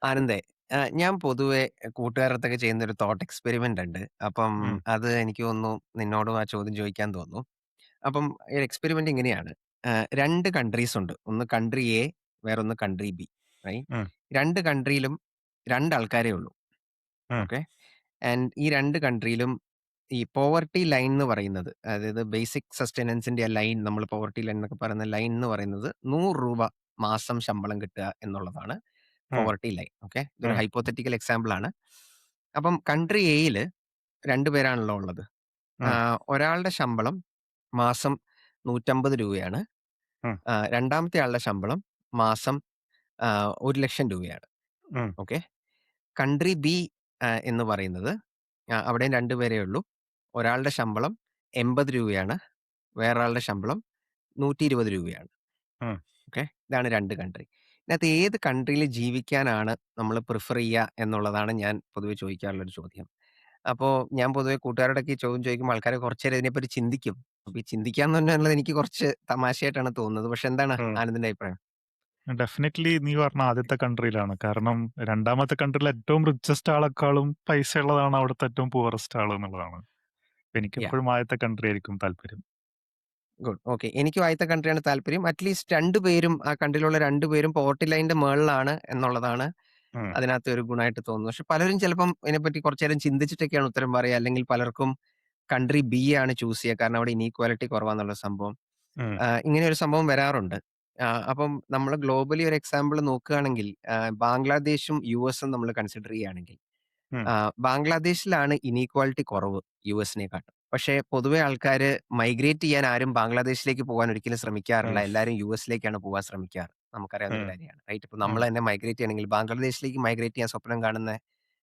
ആനന്ദേ, ഞാൻ പൊതുവെ കൂട്ടുകാരടുത്തൊക്കെ ചെയ്യുന്നൊരു തോട്ട് എക്സ്പെരിമെന്റ് ഉണ്ട്. അപ്പം ഉം, അത് എനിക്ക് തോന്നുന്നു നിന്നോടും ആ ചോദ്യം ചോദിക്കാൻ തോന്നുന്നു. അപ്പം ഈ എക്സ്പെരിമെന്റ് ഇങ്ങനെയാണ്. 2 കൺട്രീസ് ഉണ്ട്. ഒന്ന് കൺട്രി എ, വേറൊന്ന് കൺട്രി ബി. റൈറ്റ്? ഉം, 2 കൺട്രിയിലും 2 ആൾക്കാരേ ഉള്ളൂ. ഉം, ഓക്കെ. ആൻഡ് ഈ 2 കൺട്രിയിലും ഈ പോവർട്ടി ലൈൻ എന്ന് പറയുന്നത്, അതായത് ബേസിക് സസ്റ്റനൻസിന്റെ ലൈൻ, നമ്മൾ പോവർട്ടി ലൈൻ എന്നൊക്കെ പറയുന്ന ലൈൻ എന്ന് പറയുന്നത് ₹100 മാസം ശമ്പളം കിട്ടുക എന്നുള്ളതാണ് ഉം, പോവർട്ടി ലൈൻ. ഓക്കെ. ഇതൊരു ഉം, ഹൈപ്പോത്തറ്റിക്കൽ എക്സാമ്പിൾ ആണ്. അപ്പം കൺട്രി എയില് 2 പേരാണല്ലോ ഉള്ളത്. ഉം, ഒരാളുടെ ശമ്പളം മാസം ₹150 ഉം, രണ്ടാമത്തെ ആളുടെ ശമ്പളം മാസം ₹1,00,000. ഉം, ഓക്കെ. കൺട്രി ബി എന്ന് പറയുന്നത്, അവിടെയും 2 പേരേ ഉള്ളൂ. ഒരാളുടെ ശമ്പളം ₹80, വേറൊരാളുടെ ശമ്പളം ₹120. ഉം. ഓക്കെ. ഇതാണ് 2 കൺട്രി. ഇതിനകത്ത് ഏത് കൺട്രിയിൽ ജീവിക്കാനാണ് നമ്മൾ പ്രിഫർ ചെയ്യുക എന്നുള്ളതാണ് ഞാൻ പൊതുവെ ചോദിക്കാറുള്ളൊരു ചോദ്യം. അപ്പോ ഞാൻ പൊതുവെ കൂട്ടുകാരോടൊക്കെ ഈ ചോദ്യം ചോദിക്കുമ്പോൾ ആൾക്കാര് കുറച്ച് നേരം ഇതിനെപ്പറ്റി ചിന്തിക്കും. അപ്പൊ ഈ ചിന്തിക്കാന്ന് പറഞ്ഞാൽ എനിക്ക് കുറച്ച് തമാശയായിട്ടാണ് തോന്നുന്നത്. പക്ഷെ എന്താണ് ഉം. ആനന്ദിന്റെ അഭിപ്രായം? ഡെഫിനറ്റ്ലി നീ പറഞ്ഞ ആദ്യത്തെ കൺട്രിയിലാണ്. കാരണം രണ്ടാമത്തെ കൺട്രിയിൽ ഏറ്റവും റിച്ചസ്റ്റ് ആളെക്കാളും പൈസ ഉള്ളതാണ് അവിടുത്തെ ഏറ്റവും പുവറസ്റ്റ് ആൾ എന്നുള്ളതാണ്. അപ്പൊ യാഹ്. എനിക്കെപ്പോഴും ആദ്യത്തെ കൺട്രി ആയിരിക്കും താല്പര്യം. ഗുഡ്. ഓക്കെ. എനിക്കും ആദ്യത്തെ കൺട്രിയാണ് താല്പര്യം. അറ്റ്‌ലീസ്റ്റ് 2 പേരും, ആ കൺട്രിയിലുള്ള 2 പേരും പോവർട്ടി ലൈനിന്റെ മേളിലാണ് എന്നുള്ളതാണ് ഉം, അതിനകത്ത് ഒരു ഗുണമായിട്ട് തോന്നുന്നു. പക്ഷെ പലരും ചിലപ്പം ഇതിനെപ്പറ്റി കുറച്ച് നേരം ചിന്തിച്ചിട്ടൊക്കെയാണ് ഉത്തരം പറയുക. അല്ലെങ്കിൽ പലർക്കും കൺട്രി ബി ആണ് ചൂസ് ചെയ്യുക. കാരണം അവിടെ ഇനീക്വാലിറ്റി കുറവാന്നുള്ള സംഭവം. ഉം, ഇങ്ങനെ ഒരു സംഭവം വരാറുണ്ട്. അപ്പം നമ്മള് ഗ്ലോബലി ഒരു എക്സാമ്പിൾ നോക്കുകയാണെങ്കിൽ, ബംഗ്ലാദേശും യുഎസും നമ്മൾ കൺസിഡർ ചെയ്യുകയാണെങ്കിൽ, ഉം. ബംഗ്ലാദേശിലാണ് ഇനീക്വാലിറ്റി കുറവ് യുഎസിനെക്കാട്ടും. പക്ഷേ പൊതുവെ ആൾക്കാര് മൈഗ്രേറ്റ് ചെയ്യാൻ ആരും ബംഗ്ലാദേശിലേക്ക് പോകാൻ ഒരിക്കലും ശ്രമിക്കാറില്ല. ഉം, എല്ലാരും യുഎസിലേക്കാണ് പോകാൻ ശ്രമിക്കാറ്. നമുക്കറിയാവുന്ന ഒരു ഉം, കാര്യമാണ്. റൈറ്റ്? ഇപ്പൊ നമ്മൾ ഉം. തന്നെ മൈഗ്രേറ്റ് ചെയ്യണമെങ്കിൽ ബംഗ്ലാദേശിലേക്ക് മൈഗ്രേറ്റ് ചെയ്യാൻ സ്വപ്നം കാണുന്ന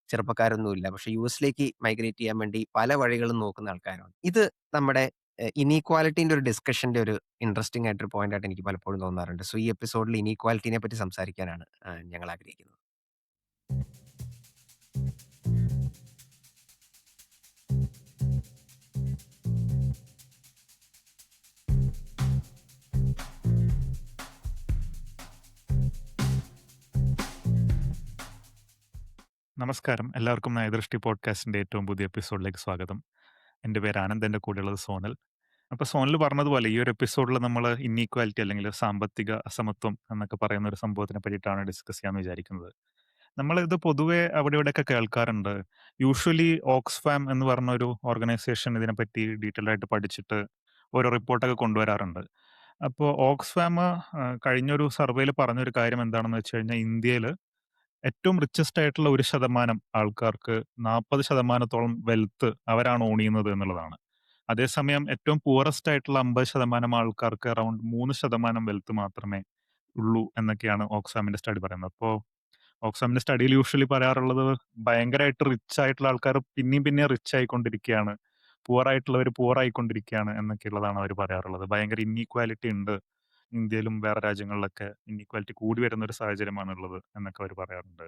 ചെറുപ്പക്കാരൊന്നുമില്ല. പക്ഷേ യുഎസിലേക്ക് മൈഗ്രേറ്റ് ചെയ്യാൻ വേണ്ടി പല വഴികളും നോക്കുന്ന ആൾക്കാരാണ്. ഇത് നമ്മുടെ ഇനീക്വാലിറ്റിന്റെ ഒരു ഡിസ്കഷന്റെ ഒരു ഇൻട്രസ്റ്റിംഗ് ആയിട്ടൊരു പോയിന്റ് ആയിട്ട് എനിക്ക് പലപ്പോഴും തോന്നാറുണ്ട്. സോ ഈ എപ്പിസോഡിൽ ഇനീക്വാലിറ്റിനെ പറ്റി സംസാരിക്കാനാണ് ഞങ്ങൾ ആഗ്രഹിക്കുന്നത്. നമസ്കാരം. എല്ലാവർക്കും നയദൃഷ്ടി പോഡ്കാസ്റ്റിന്റെ ഏറ്റവും പുതിയ എപ്പിസോഡിലേക്ക് സ്വാഗതം. എൻ്റെ പേര് ആനന്ദ്. എൻ്റെ കൂടെയുള്ളത് സോനൽ. അപ്പൊ സോനൽ പറഞ്ഞതുപോലെ ഈ ഒരു എപ്പിസോഡിൽ നമ്മൾ ഇന്നീക്വാലിറ്റി അല്ലെങ്കിൽ സാമ്പത്തിക അസമത്വം എന്നൊക്കെ പറയുന്ന ഒരു സംഭവത്തിനെ പറ്റിയിട്ടാണ് ഡിസ്കസ് ചെയ്യാന്ന് വിചാരിക്കുന്നത്. നമ്മൾ ഇത് പൊതുവെ അവിടെ ഇവിടെയൊക്കെ കേൾക്കാറുണ്ട്. യൂഷ്വലി ഓക്സ്ഫാം എന്ന് പറഞ്ഞ ഒരു ഓർഗനൈസേഷൻ ഇതിനെപ്പറ്റി ഡീറ്റെയിൽ ആയിട്ട് പഠിച്ചിട്ട് ഓരോ റിപ്പോർട്ടൊക്കെ കൊണ്ടുവരാറുണ്ട്. അപ്പോൾ ഓക്സ്ഫാം കഴിഞ്ഞൊരു സർവേയിൽ പറഞ്ഞൊരു കാര്യം എന്താണെന്ന് വെച്ച് കഴിഞ്ഞാൽ ഇന്ത്യയിൽ ഏറ്റവും റിച്ചസ്റ്റ് ആയിട്ടുള്ള 1% ആൾക്കാർക്ക് 40% വെൽത്ത് അവരാണ് ഓൺ ചെയ്യുന്നത് എന്നുള്ളതാണ്. അതേസമയം ഏറ്റവും പുവറസ്റ്റ് ആയിട്ടുള്ള 50% ആൾക്കാർക്ക് അറൗണ്ട് 3% വെൽത്ത് മാത്രമേ ഉള്ളൂ എന്നൊക്കെയാണ് ഓക്സ്ഫാമിന്റെ സ്റ്റഡി പറയുന്നത്. അപ്പോൾ ഓക്സ്ഫാമിന്റെ സ്റ്റഡിയിൽ യൂഷ്വലി പറയാറുള്ളത് ഭയങ്കരമായിട്ട് റിച്ച് ആയിട്ടുള്ള ആൾക്കാർ പിന്നെയും പിന്നെയും റിച്ച് ആയിക്കൊണ്ടിരിക്കുകയാണ്, പുവർ ആയിട്ടുള്ളവർ പുവർ ആയിക്കൊണ്ടിരിക്കുകയാണ് എന്നൊക്കെയുള്ളതാണ് അവർ പറയാറുള്ളത്. ഭയങ്കര ഇന്നീക്വാലിറ്റി ഉണ്ട് ഇന്ത്യയിലും വേറെ രാജ്യങ്ങളിലൊക്കെ, ഇന്നീക്വാലിറ്റി കൂടി വരുന്ന ഒരു സാഹചര്യമാണ് ഉള്ളത് എന്നൊക്കെ അവർ പറയാറുണ്ട്.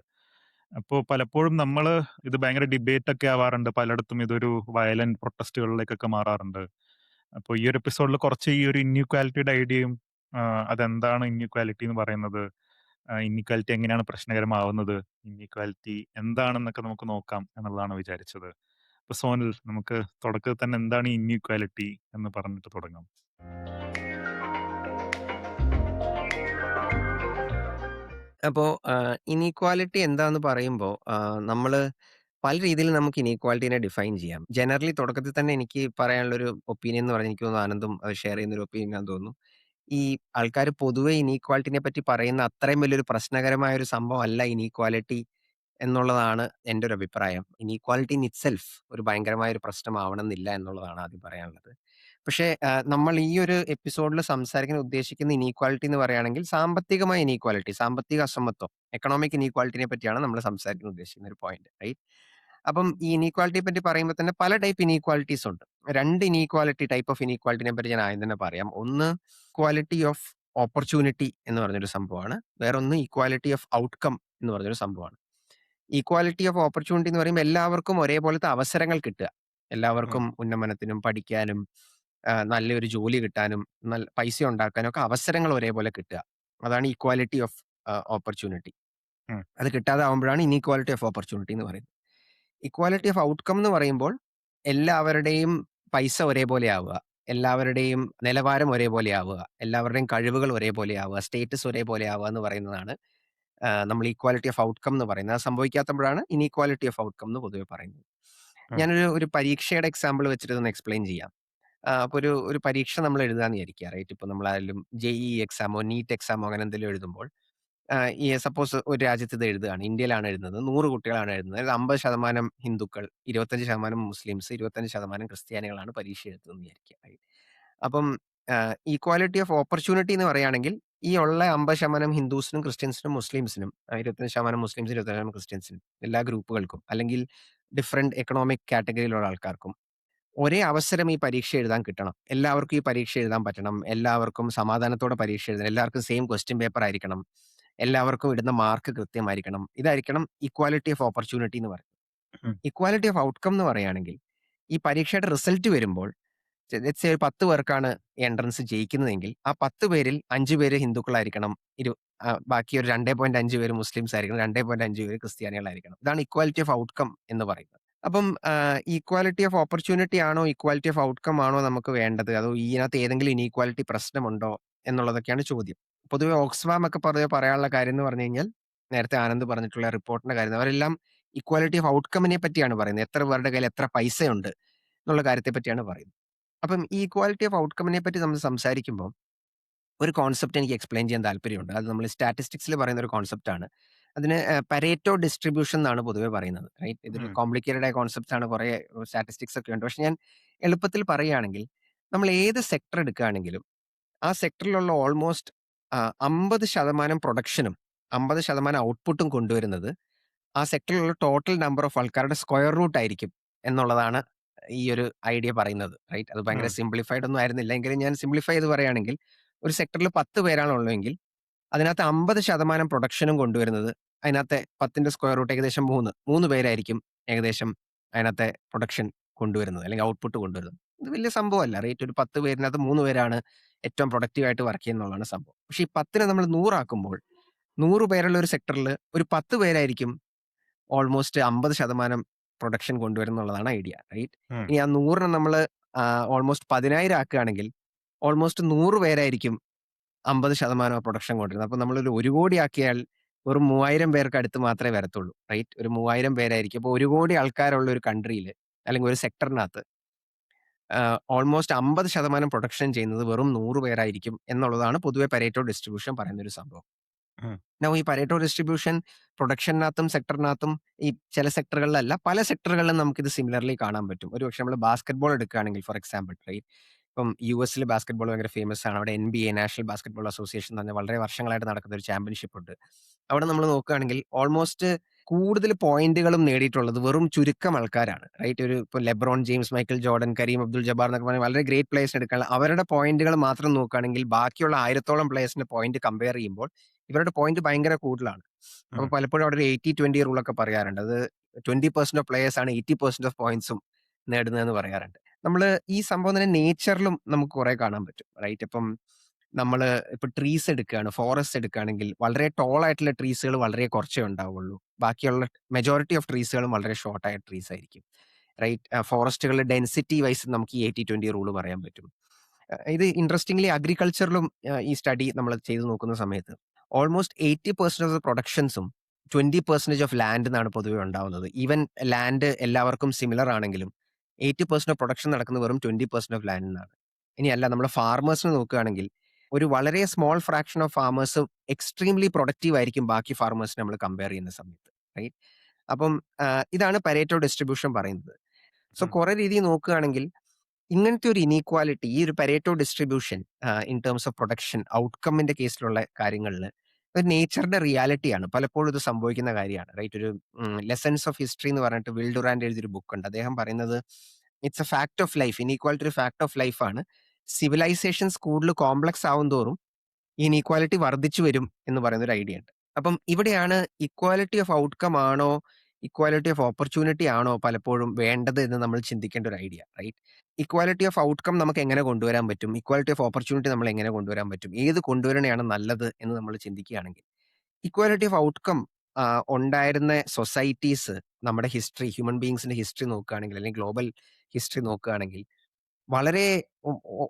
അപ്പോൾ പലപ്പോഴും നമ്മൾ ഇത് ഭയങ്കര ഡിബേറ്റ് ഒക്കെ ആവാറുണ്ട്. പലയിടത്തും ഇതൊരു വയലന്റ് പ്രൊട്ടസ്റ്റുകളിലേക്കൊക്കെ മാറാറുണ്ട്. അപ്പോൾ ഈ ഒരു എപ്പിസോഡിൽ കുറച്ച് ഈ ഒരു ഇൻഇക്വാലിറ്റിയുടെ ഐഡിയയും അതെന്താണ് ഇൻഇക്വാലിറ്റി എന്ന് പറയുന്നത്, ഇൻഇക്വാലിറ്റി എങ്ങനെയാണ് പ്രശ്നകരമാവുന്നത്, ഇൻഇക്വാലിറ്റി എന്താണെന്നൊക്കെ നമുക്ക് നോക്കാം എന്നുള്ളതാണ് വിചാരിച്ചത്. അപ്പൊ സോനൽ, നമുക്ക് തുടക്കത്തിൽ തന്നെ എന്താണ് ഈ ഇൻഇക്വാലിറ്റി എന്ന് പറഞ്ഞിട്ട് തുടങ്ങാം. അപ്പോ ഇനീക്വാലിറ്റി എന്താന്ന് പറയുമ്പോ, നമ്മള് പല രീതിയിൽ നമുക്ക് ഇനീക്വാലിറ്റീനെ ഡിഫൈൻ ചെയ്യാം. ജനറലി തുടക്കത്തിൽ തന്നെ എനിക്ക് പറയാനുള്ളൊരു ഒപ്പീനിയൻ എന്ന് പറഞ്ഞാൽ, എനിക്ക് തോന്നുന്നു ആനന്ദും അത് ഷെയർ ചെയ്യുന്നൊരു ഒപ്പീനിയൻ ആണെന്ന് തോന്നുന്നു. ഈ ആൾക്കാര് പൊതുവെ ഇനീക്വാലിറ്റിനെ പറ്റി പറയുന്ന അത്രയും വലിയൊരു പ്രശ്നകരമായ ഒരു സംഭവം അല്ല ഇനീക്വാലിറ്റി എന്നുള്ളതാണ് എൻ്റെ ഒരു അഭിപ്രായം. ഇനീക്വാലിറ്റി ഇൻ ഇറ്റ്സെൽഫ് ഒരു ഭയങ്കരമായ ഒരു പ്രശ്നമാവണമെന്നില്ല എന്നുള്ളതാണ് ആദ്യം പറയാനുള്ളത്. പക്ഷേ നമ്മൾ ഈ ഒരു എപ്പിസോഡിൽ സംസാരിക്കാൻ ഉദ്ദേശിക്കുന്ന ഇനീക്വാലിറ്റി എന്ന് പറയുകയാണെങ്കിൽ സാമ്പത്തികമായ ഇനീക്വാലിറ്റി, സാമ്പത്തിക അസമത്വം, എക്കണോമിക് ഇനീക്വാലിറ്റിനെ പറ്റിയാണ് നമ്മൾ സംസാരിക്കാൻ ഉദ്ദേശിക്കുന്ന ഒരു പോയിന്റ്. റൈറ്റ്? അപ്പം ഈ ഇനീക്വാലിറ്റിയെ പറ്റി പറയുമ്പോൾ തന്നെ പല ടൈപ്പ് ഇനീക്വാലിറ്റീസ് ഉണ്ട്. 2 ഇനീക്വാലിറ്റി, ടൈപ്പ് ഓഫ് ഇനീക്വാലിറ്റിനെ പറ്റി ഞാൻ ആദ്യം തന്നെ പറയാം. ഒന്ന് ക്വാളിറ്റി ഓഫ് ഓപ്പർച്യൂണിറ്റി എന്ന് പറഞ്ഞൊരു സംഭവമാണ്. വേറൊന്ന് ഇക്വാലിറ്റി ഓഫ് ഔട്ട്കം എന്ന് പറഞ്ഞൊരു സംഭവമാണ്. ഈക്വാലിറ്റി ഓഫ് ഓപ്പർച്യൂണിറ്റി എന്ന് പറയുമ്പോൾ എല്ലാവർക്കും ഒരേപോലത്തെ അവസരങ്ങൾ കിട്ടുക. ഉം, എല്ലാവർക്കും ഉന്നമനത്തിനും പഠിക്കാനും നല്ലൊരു ജോലി കിട്ടാനും നല്ല പൈസ ഉണ്ടാക്കാനും ഒക്കെ അവസരങ്ങൾ ഒരേപോലെ കിട്ടുക. അതാണ് ഈക്വാലിറ്റി ഓഫ് ഓപ്പർച്യൂണിറ്റി. ഉം, അത് കിട്ടാതാവുമ്പോഴാണ് ഇനീക്വാലിറ്റി ഓഫ് ഓപ്പർച്യൂണിറ്റി എന്ന് പറയുന്നത്. ഇക്വാലിറ്റി ഓഫ് ഔട്ട്കം എന്ന് പറയുമ്പോൾ എല്ലാവരുടെയും പൈസ ഒരേപോലെ ആവുക, എല്ലാവരുടെയും നിലവാരം ഒരേപോലെ ആവുക, എല്ലാവരുടെയും കഴിവുകൾ ഒരേപോലെ ആവുക, സ്റ്റേറ്റസ് ഒരേപോലെ ആവുക എന്ന് പറയുന്നതാണ് നമ്മൾ ഈക്വാലിറ്റി ഓഫ് ഔട്ട്കം എന്ന് പറയുന്നത്. അത് സംഭവിക്കാത്തപ്പോഴാണ് ഇനീക്വാലിറ്റി ഓഫ് ഔട്ട്കം എന്ന് പൊതുവെ പറയുന്നത്. ഉം, ഞാനൊരു പരീക്ഷയുടെ എക്സാമ്പിൾ വെച്ചിട്ട് ഇതൊന്ന് എക്സ്പ്ലെയിൻ ചെയ്യാം. അപ്പൊ ഒരു പരീക്ഷ നമ്മൾ എഴുതാന്ന് വിചാരിക്കുക, റൈറ്റ്? ഇപ്പൊ നമ്മളായാലും ജെഇഇ എക്സാമോ, നീറ്റ് എക്സാമോ അങ്ങനെ എന്തെങ്കിലും എഴുതുമ്പോൾ ഈ സപ്പോസ് ഒരു രാജ്യത്ത് ഇത് എഴുതുകയാണ്. ഇന്ത്യയിലാണ് എഴുതുന്നത്. 100 കുട്ടികളാണ് എഴുതുന്നത്. അതിൽ 50% ഹിന്ദുക്കൾ, 25% മുസ്ലിംസ്, 25% ക്രിസ്ത്യാനികളാണ് പരീക്ഷ എഴുതുന്നതെന്ന് വിചാരിക്കുക. റൈറ്റ്. അപ്പം ഈക്വാലിറ്റി ഓഫ് ഓപ്പർച്യൂണിറ്റി എന്ന് പറയുകയാണെങ്കിൽ ഈ ഉള്ള 50% ഹിന്ദൂസിനും, ക്രിസ്ത്യൻസിനും, മുസ്ലിംസിനും 25% മുസ്ലിംസിനും, 25% ക്രിസ്ത്യൻസിനും എല്ലാ ഗ്രൂപ്പുകൾക്കും അല്ലെങ്കിൽ ഡിഫറന്റ് എക്കണോമിക് കാറ്റഗറിയിലുള്ള ആൾക്കാർക്കും ഒരേ അവസരം ഈ പരീക്ഷ എഴുതാൻ കിട്ടണം. എല്ലാവർക്കും ഈ പരീക്ഷ എഴുതാൻ പറ്റണം. എല്ലാവർക്കും സമാധാനത്തോടെ പരീക്ഷ എഴുതണം. എല്ലാവർക്കും സെയിം ക്വെസ്റ്റ്യൻ പേപ്പർ ആയിരിക്കണം. എല്ലാവർക്കും ഇടുന്ന മാർക്ക് കൃത്യമായിരിക്കണം. ഇതായിരിക്കണം ഈക്വാലിറ്റി ഓഫ് ഓപ്പർച്യൂണിറ്റി എന്ന് പറയുന്നത്. ഉം, ഈക്വാലിറ്റി ഓഫ് ഔട്ട്കം എന്ന് പറയുകയാണെങ്കിൽ ഈ പരീക്ഷയുടെ റിസൾട്ട് വരുമ്പോൾ ലെറ്റ്സ് സേ 10 പേർക്കാണ് എൻട്രൻസ് ജയിക്കുന്നതെങ്കിൽ ആ 10 പേരിൽ 5 പേര് ഹിന്ദുക്കളായിരിക്കണം. ബാക്കി ഒരു 2.5 പേര് മുസ്ലിംസ് ആയിരിക്കണം. 2.5 പേര് ക്രിസ്ത്യാനികളായിരിക്കണം. ഇതാണ് ഈക്വാലിറ്റി ഓഫ് ഔട്ട്കം എന്ന് പറയുന്നത്. അപ്പം ഈക്വാലിറ്റി ഓഫ് ഓപ്പർച്യൂണിറ്റി ആണോ, ഈക്വാലിറ്റി ഓഫ് ഔട്ട്കം ആണോ നമുക്ക് വേണ്ടത്? അതോ ഇതിനകത്ത് ഏതെങ്കിലും ഇനീക്വാലിറ്റി പ്രശ്നമുണ്ടോ എന്നുള്ളതൊക്കെയാണ് ചോദ്യം. പൊതുവെ ഓക്സ്ഫാം ഒക്കെ പൊതുവെ പറയാനുള്ള കാര്യം എന്ന് പറഞ്ഞു കഴിഞ്ഞാൽ, നേരത്തെ ആനന്ദ് പറഞ്ഞിട്ടുള്ള റിപ്പോർട്ടിന്റെ കാര്യം അവരെല്ലാം ഇക്വാലിറ്റി ഓഫ് ഔട്ട്കമിനെ പറ്റിയാണ് പറയുന്നത്. എത്ര പേരുടെ കയ്യിൽ എത്ര പൈസയുണ്ട് എന്നുള്ള കാര്യത്തെ പറ്റിയാണ് പറയുന്നത്. അപ്പം ഈ ഇക്വാലിറ്റി ഓഫ് ഔട്ട്കമിനെ പറ്റി നമ്മൾ സംസാരിക്കുമ്പോൾ ഒരു കോൺസെപ്റ്റ് എനിക്ക് എക്സ്പ്ലെയിൻ ചെയ്യാൻ താല്പര്യമുണ്ട്. അത് നമ്മൾ സ്റ്റാറ്റിസ്റ്റിക്സിൽ പറയുന്ന ഒരു കോൺസെപ്റ്റാണ്. അതിന് പരേറ്റോ ഡിസ്ട്രിബ്യൂഷൻ എന്നാണ് പൊതുവെ പറയുന്നത്. റൈറ്റ്. ഇതൊരു ഉം, കോംപ്ലിക്കേറ്റഡ് ആയ കോൺസെപ്റ്റ്സ് ആണ്. കുറേ സ്റ്റാറ്റിസ്റ്റിക്സ് ഒക്കെ ഉണ്ട്. പക്ഷെ ഞാൻ എളുപ്പത്തിൽ പറയുകയാണെങ്കിൽ നമ്മൾ ഏത് സെക്ടർ എടുക്കുകയാണെങ്കിലും ആ സെക്ടറിലുള്ള ഓൾമോസ്റ്റ് 50% പ്രൊഡക്ഷനും 50% ഔട്ട്പുട്ടും കൊണ്ടുവരുന്നത് ആ സെക്ടറിലുള്ള ടോട്ടൽ നമ്പർ ഓഫ് ആൾക്കാരുടെ സ്ക്വയർ റൂട്ട് ആയിരിക്കും എന്നുള്ളതാണ് ഈ ഒരു ഐഡിയ പറയുന്നത്. റൈറ്റ്. അത് ഭയങ്കര ഉം, സിംപ്ലിഫൈഡ് ഒന്നും ആയിരുന്നില്ല. എങ്കിലും ഞാൻ സിംപ്ലിഫൈ ചെയ്ത് പറയുകയാണെങ്കിൽ ഒരു സെക്ടറിൽ 10 പേരാണ് ഉള്ളതെങ്കിൽ അതിനകത്ത് 50% പ്രൊഡക്ഷനും കൊണ്ടുവരുന്നത് അതിനകത്തെ 10ന്റെ സ്ക്വയർ റൂട്ട് ഏകദേശം 3 പേരായിരിക്കും ഏകദേശം അതിനകത്തെ പ്രൊഡക്ഷൻ കൊണ്ടുവരുന്നത് അല്ലെങ്കിൽ ഔട്ട്പുട്ട് കൊണ്ടുവരുന്നത്. ഇത് വലിയ സംഭവമല്ല. റേറ്റ് ഒരു 10 പേരിനകത്ത് 3 പേരാണ് ഏറ്റവും പ്രൊഡക്റ്റീവ് ആയിട്ട് വർക്ക് ചെയ്യുന്നതാണ് സംഭവം. പക്ഷേ ഈ 10നെ നമ്മൾ 100 ആക്കുമ്പോൾ 100 പേരുള്ള ഒരു സെക്ടറിൽ ഒരു 10 പേരായിരിക്കും ഓൾമോസ്റ്റ് 50% പ്രൊഡക്ഷൻ കൊണ്ടുവരുന്നുള്ളതാണ് ഐഡിയ. റൈറ്റ്. ഉം, ഇനി ആ 100നെ നമ്മള് ഓൾമോസ്റ്റ് 10,000 ആക്കുകയാണെങ്കിൽ ഓൾമോസ്റ്റ് 100 പേരായിരിക്കും 50% പ്രൊഡക്ഷൻ കൊണ്ടുവരുന്നത്. അപ്പൊ നമ്മളൊരു 1,00,00,000 ആക്കിയാൽ വെറും 3,000 പേർക്ക് അടുത്ത് മാത്രമേ വരത്തുള്ളൂ. റൈറ്റ്. ഒരു 3,000 പേരായിരിക്കും. അപ്പൊ 1,00,00,000 ആൾക്കാരുള്ള ഒരു കൺട്രിയില് അല്ലെങ്കിൽ ഒരു സെക്ടറിനകത്ത് ഓൾമോസ്റ്റ് 50% പ്രൊഡക്ഷൻ ചെയ്യുന്നത് വെറും 100 പേരായിരിക്കും എന്നുള്ളതാണ് പൊതുവെ പരേറ്റോ ഡിസ്ട്രിബ്യൂഷൻ പറയുന്ന ഒരു സംഭവം. ഉം, നൗ ഈ പരേറ്റോ ഡിസ്ട്രിബ്യൂഷൻ പ്രൊഡക്ഷനകത്തും സെക്ടറിനകത്തും ഈ ചില സെക്ടറുകളിലല്ല പല സെക്ടറുകളിലും നമുക്കിത് സിമിലർലി കാണാൻ പറ്റും. ഒരുപക്ഷെ നമ്മൾ ബാസ്കറ്റ്ബോൾ എടുക്കുകയാണെങ്കിൽ ഫോർ എക്സാമ്പിൾ, റൈറ്റ്. ഇപ്പം യുഎസിൽ ബാസ്കറ്റ്ബോൾ ഭയങ്കര ഫേമസ് ആണ്. അവിടെ എൻബിഎ നാഷണൽ ബാസ്കറ്റ്ബോൾ അസോസിയേഷൻ എന്ന് പറഞ്ഞ വളരെ വർഷങ്ങളായിട്ട് നടക്കുന്ന ഒരു ചാമ്പ്യൻഷിപ്പ് ഉണ്ട്. അവിടെ നമ്മൾ നോക്കുകയാണെങ്കിൽ ഓൾമോസ്റ്റ് കൂടുതൽ പോയിന്റുകളും നേടിയിട്ടുള്ളത് വെറും ചുരുക്കം ആൾക്കാരാണ്. റൈറ്റ്. ഒരു ഇപ്പോൾ LeBron James, Michael Jordan, Kareem Abdul Jabbar എന്നൊക്കെ പറഞ്ഞ വളരെ ഗ്രേറ്റ് പ്ലേയേഴ്സിനെ എടുക്കാൻ അവരുടെ പോയിന്റുകൾ മാത്രം നോക്കുകയാണെങ്കിൽ ബാക്കിയുള്ള 1000-ഓളം പ്ലേയേഴ്സിന്റെ പോയിന്റ് കമ്പയർ ചെയ്യുമ്പോൾ ഇവരുടെ പോയിന്റ് ഭയങ്കര കൂടുതലാണ്. അപ്പൊ ഉം, പലപ്പോഴും അവിടെ ഒരു 80-20 റൂൾ ഒക്കെ പറയാറുണ്ട്. അത് 20% ഓഫ് പ്ലേയേഴ്സ് ആണ് 80% ഓഫ് പോയിന്റ്സും നേടുന്നതെന്ന് പറയാറുണ്ട്. നമ്മള് ഈ സംഭവം തന്നെ നേച്ചറിലും നമുക്ക് കുറെ കാണാൻ പറ്റും. റൈറ്റ്. ഇപ്പം നമ്മള് ഇപ്പൊ ട്രീസ് എടുക്കുകയാണ്, ഫോറസ്റ്റ് എടുക്കുകയാണെങ്കിൽ വളരെ ടോൾ ആയിട്ടുള്ള ട്രീസുകൾ വളരെ കുറച്ചേ ഉണ്ടാവുള്ളൂ. ബാക്കിയുള്ള മെജോറിറ്റി ഓഫ് ട്രീസുകളും വളരെ ഷോർട്ട് ആയ ട്രീസ് ആയിരിക്കും. റൈറ്റ്. ഫോറസ്റ്റുകളുടെ ഡെൻസിറ്റി വൈസ് നമുക്ക് ഈ 80-20 റൂൾ പറയാൻ പറ്റും. ഇത് ഇൻട്രസ്റ്റിംഗ്ലി അഗ്രികൾച്ചറിലും ഈ സ്റ്റഡി നമ്മൾ ചെയ്ത് നോക്കുന്ന സമയത്ത് ഓൾമോസ്റ്റ് 80% ഓഫ് ദ പ്രൊഡക്ഷൻസും 20% ഓഫ് ലാൻഡ് എന്നാണ് പൊതുവെ ഉണ്ടാവുന്നത്. ഈവൻ ലാൻഡ് എല്ലാവർക്കും സിമിലർ ആണെങ്കിലും 80% ഓഫ് പ്രൊഡക്ഷൻ നടക്കുന്നത് വെറും 20% ഓഫ് ലാൻഡിൽ നിന്നാണ്. ഇനിയല്ല നമ്മൾ ഫാർമേഴ്സിനെ നോക്കുകയാണെങ്കിൽ ഒരു വളരെ small fraction of farmers extremely productive ആയിരിക്കും ബാക്കി ഫാർമേഴ്സിനെ നമ്മൾ കമ്പയർ ചെയ്യുന്ന സമയത്ത്. റൈറ്റ്. അപ്പം ഇതാണ് പരേറ്റോ ഡിസ്ട്രിബ്യൂഷൻ പറയുന്നത്. സോ ഉം, കുറെ രീതിയിൽ നോക്കുകയാണെങ്കിൽ ഇങ്ങനത്തെ ഒരു ഇനീക്വാലിറ്റി ഈ ഒരു Pareto distribution in terms of production ഔട്ട്കമ്മിന്റെ കേസിലുള്ള കാര്യങ്ങളിൽ ഒരു നേച്ചറിന്റെ റിയാലിറ്റിയാണ്. പലപ്പോഴും ഇത് സംഭവിക്കുന്ന കാര്യമാണ്. റൈറ്റ്. ഒരു ലെസൺസ് ഓഫ് ഹിസ്റ്ററി എന്ന് പറഞ്ഞിട്ട് വിൽ ഡുറാന്റ് എഴുതിയൊരു ബുക്ക് ഉണ്ട്. അദ്ദേഹം പറയുന്നത് it's A fact of life. Inequality ഒരു ഫാക്ട് ഓഫ് ലൈഫ് ആണ്. സിവിലൈസേഷൻസ് കൂടുതൽ കോംപ്ലക്സ് ആവും തോറും ഈ ഇനീക്വാലിറ്റി വർദ്ധിച്ചു വരും എന്ന് പറയുന്ന ഒരു ഐഡിയ ഉണ്ട്. അപ്പം ഇവിടെയാണ് ഇക്വാലിറ്റി ഓഫ് ഔട്ട്കം ആണോ, ഇക്വാലിറ്റി ഓഫ് ഓപ്പർച്യൂണിറ്റി ആണോ പലപ്പോഴും വേണ്ടത് എന്ന് നമ്മൾ ചിന്തിക്കേണ്ട ഒരു idea. Right. Equality of outcome നമുക്ക് എങ്ങനെ കൊണ്ടുവരാൻ പറ്റും? ഇക്വാലിറ്റി ഓഫ് ഓപ്പർച്യൂണിറ്റി നമ്മൾ എങ്ങനെ കൊണ്ടുവരാൻ പറ്റും? ഏത് കൊണ്ടുവരണയാണ് നല്ലത് എന്ന് നമ്മൾ ചിന്തിക്കുകയാണെങ്കിൽ ഇക്വാലിറ്റി ഓഫ് ഔട്ട്കം ഉണ്ടായിരുന്ന സൊസൈറ്റീസ് നമ്മുടെ ഹിസ്റ്ററി ഹ്യൂമൻ ബീയിങ്സിന്റെ ഹിസ്റ്ററി നോക്കുകയാണെങ്കിൽ അല്ലെങ്കിൽ ഗ്ലോബൽ ഹിസ്റ്ററി നോക്കുകയാണെങ്കിൽ വളരെ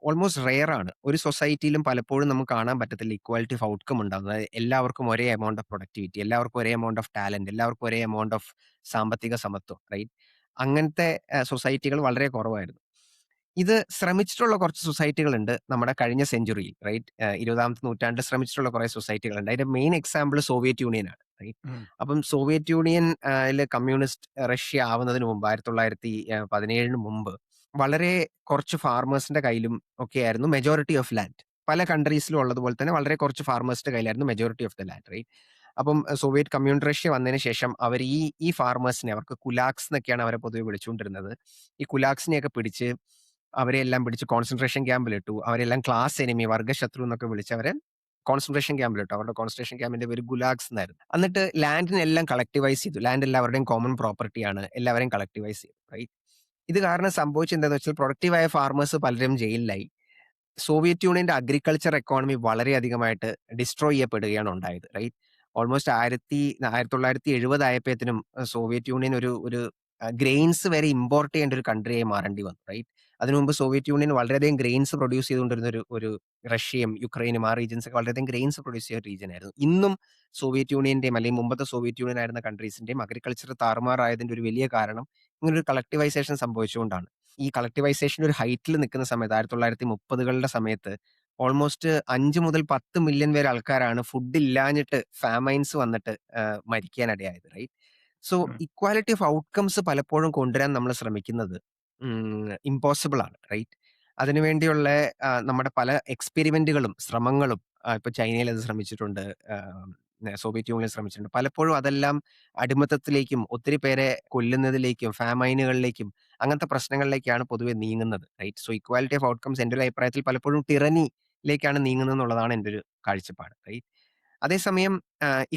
ഓൾമോസ്റ്റ് റെയർ ആണ്. ഒരു സൊസൈറ്റിയിലും പലപ്പോഴും നമുക്ക് കാണാൻ പറ്റത്തില്ല ഇക്വാലിറ്റി ഓഫ് ഔട്ട്കം ഉണ്ടാകുന്നത്. അതായത് എല്ലാവർക്കും ഒരേ എമൗണ്ട് ഓഫ് പ്രൊഡക്ടിവിറ്റി, എല്ലാവർക്കും ഒരേ എമൗണ്ട് ഓഫ് ടാലന്റ്, എല്ലാവർക്കും ഒരേ എമൗണ്ട് ഓഫ് സാമ്പത്തിക സമത്വം, റൈറ്റ്? അങ്ങനത്തെ സൊസൈറ്റികൾ വളരെ കുറവായിരുന്നു. ഇത് ശ്രമിച്ചിട്ടുള്ള കുറച്ച് സൊസൈറ്റികളുണ്ട് നമ്മുടെ കഴിഞ്ഞ സെഞ്ച്വറിയിൽ, റൈറ്റ്? 20ാമത്തെ നൂറ്റാണ്ടിൽ ശ്രമിച്ചിട്ടുള്ള കുറെ സൊസൈറ്റികളുണ്ട്. അതിന്റെ മെയിൻ എക്സാമ്പിൾ സോവിയറ്റ് യൂണിയനാണ്, റൈറ്റ്? ഉം. അപ്പം സോവിയറ്റ് യൂണിയൻ കമ്മ്യൂണിസ്റ്റ് റഷ്യ ആവുന്നതിന് മുമ്പ് 1917 മുമ്പ് വളരെ കുറച്ച് ഫാർമേഴ്സിന്റെ കയ്യിലും ഒക്കെയായിരുന്നു മെജോറിറ്റി ഓഫ് ലാൻഡ്. പല കൺട്രീസിലും ഉള്ളതുപോലെ തന്നെ വളരെ കുറച്ച് ഫാർമേഴ്സിന്റെ കയ്യിലായിരുന്നു majority of the land, right? അപ്പം സോവിയറ്റ് കമ്മ്യൂണിസ്റ്റ് റഷ്യ വന്നതിന് ശേഷം അവർ ഈ ഈ ഫാർമേഴ്സിനെ, അവർക്ക് കുലാക്സ് എന്നൊക്കെയാണ് അവരെ പൊതുവെ വിളിച്ചുകൊണ്ടിരുന്നത്. ഈ കുലാക്സിനെയൊക്കെ പിടിച്ച് അവരെയെല്ലാം പിടിച്ച് കോൺസെൻട്രേഷൻ ക്യാമ്പിലിട്ടു. അവരെല്ലാം ക്ലാസ് എനിമി, വർഗ്ഗശത്രു എന്നൊക്കെ വിളിച്ച് അവരെ കോൺസെൻട്രേഷൻ ക്യാമ്പിലിട്ടു. അവരുടെ കോൺസെൻട്രേഷൻ ക്യാമ്പിന്റെ പേര് ഗുലാഗ്സ് എന്നായിരുന്നു. എന്നിട്ട് ലാൻഡിനെല്ലാം കളക്ടിവൈസ് ചെയ്തു. ലാൻഡ് എല്ലാവരുടെയും കോമൺ പ്രോപ്പർട്ടിയാണ്. എല്ലാവരെയും കളക്ടിവൈസ് ചെയ്തു, റൈറ്റ്? ഇത് കാരണം സംഭവിച്ചത് എന്താന്ന് വെച്ചാൽ പ്രൊഡക്റ്റീവായ ഫാർമേഴ്സ് പലരും ജയിലിലായി. സോവിയറ്റ് യൂണിയന്റെ അഗ്രികൾച്ചർ എക്കോണമി വളരെയധികമായിട്ട് ഡിസ്ട്രോയ് ചെയ്യപ്പെടുകയാണ് ഉണ്ടായത്, റൈറ്റ്? ഓൾമോസ്റ്റ് 1970 ആയപ്പോഴത്തേനും സോവിയറ്റ് യൂണിയൻ ഒരു ഒരു ഗ്രെയിൻസ് വരെ ഇമ്പോർട്ട് ചെയ്യേണ്ട ഒരു കൺട്രിയായി മാറേണ്ടി വന്നു, റൈറ്റ്? അതിനു മുമ്പ് സോവിയറ്റ് യൂണിയൻ വളരെയധികം ഗ്രെയിൻസ് പ്രൊഡ്യൂസ് ചെയ്തുകൊണ്ടിരുന്ന ഒരു ഒരു റഷ്യയും യുക്രൈനും ആ റീജിയൻസ് ഒക്കെ വളരെയധികം ഗ്രെയിൻസ് പ്രൊഡ്യൂസ് ചെയ്യുന്ന റീജിയൻ ആയിരുന്നു. ഇന്നും സോവിയറ്റ് യൂണിയന്റെയും അല്ലെങ്കിൽ മുമ്പത്തെ സോവിയറ്റ് യൂണിയൻ ആയിരുന്ന കൺട്രീസിന്റെയും അഗ്രികൾച്ചർ താറുമാറായതിന്റെ ഒരു വലിയ കാരണം ഇങ്ങനൊരു കളക്ടിവൈസേഷൻ സംഭവിച്ചുകൊണ്ടാണ്. ഈ കളക്ടിവൈസേഷൻ ഒരു ഹൈറ്റിൽ നിൽക്കുന്ന സമയത്ത് 1930കളുടെ സമയത്ത് ഓൾമോസ്റ്റ് 5 മുതൽ 10 മില്യൺ വരെ ആൾക്കാരാണ് ഫുഡ് ഇല്ലാഞ്ഞിട്ട് ഫാമൈൻസ് വന്നിട്ട് മരിക്കാനിടയായത്, റൈറ്റ്? സോ ഉം. ഇക്വാലിറ്റി ഓഫ് ഔട്ട്കംസ് പലപ്പോഴും കൊണ്ടുവരാൻ നമ്മൾ ശ്രമിക്കുന്നത് ഇമ്പോസിബിൾ ആണ്, റൈറ്റ്? അതിനുവേണ്ടിയുള്ള നമ്മുടെ പല എക്സ്പെരിമെന്റുകളും ശ്രമങ്ങളും ഇപ്പൊ ചൈനയിൽ അത് ശ്രമിച്ചിട്ടുണ്ട്, സോവിയറ്റ് യൂണിയൻ ശ്രമിച്ചിട്ടുണ്ട്. പലപ്പോഴും അതെല്ലാം അടിമത്തത്തിലേക്കും ഒത്തിരി പേരെ കൊല്ലുന്നതിലേക്കും ഫാമൈനുകളിലേക്കും അങ്ങനത്തെ പ്രശ്നങ്ങളിലേക്കാണ് പൊതുവെ നീങ്ങുന്നത്, right? So equality of outcomes എൻ്റെ ഒരു അഭിപ്രായത്തിൽ പലപ്പോഴും ടിറനിയിലേക്കാണ് നീങ്ങുന്നത് എന്നുള്ളതാണ് എൻ്റെ ഒരു കാഴ്ചപ്പാട്, റൈറ്റ്? അതേസമയം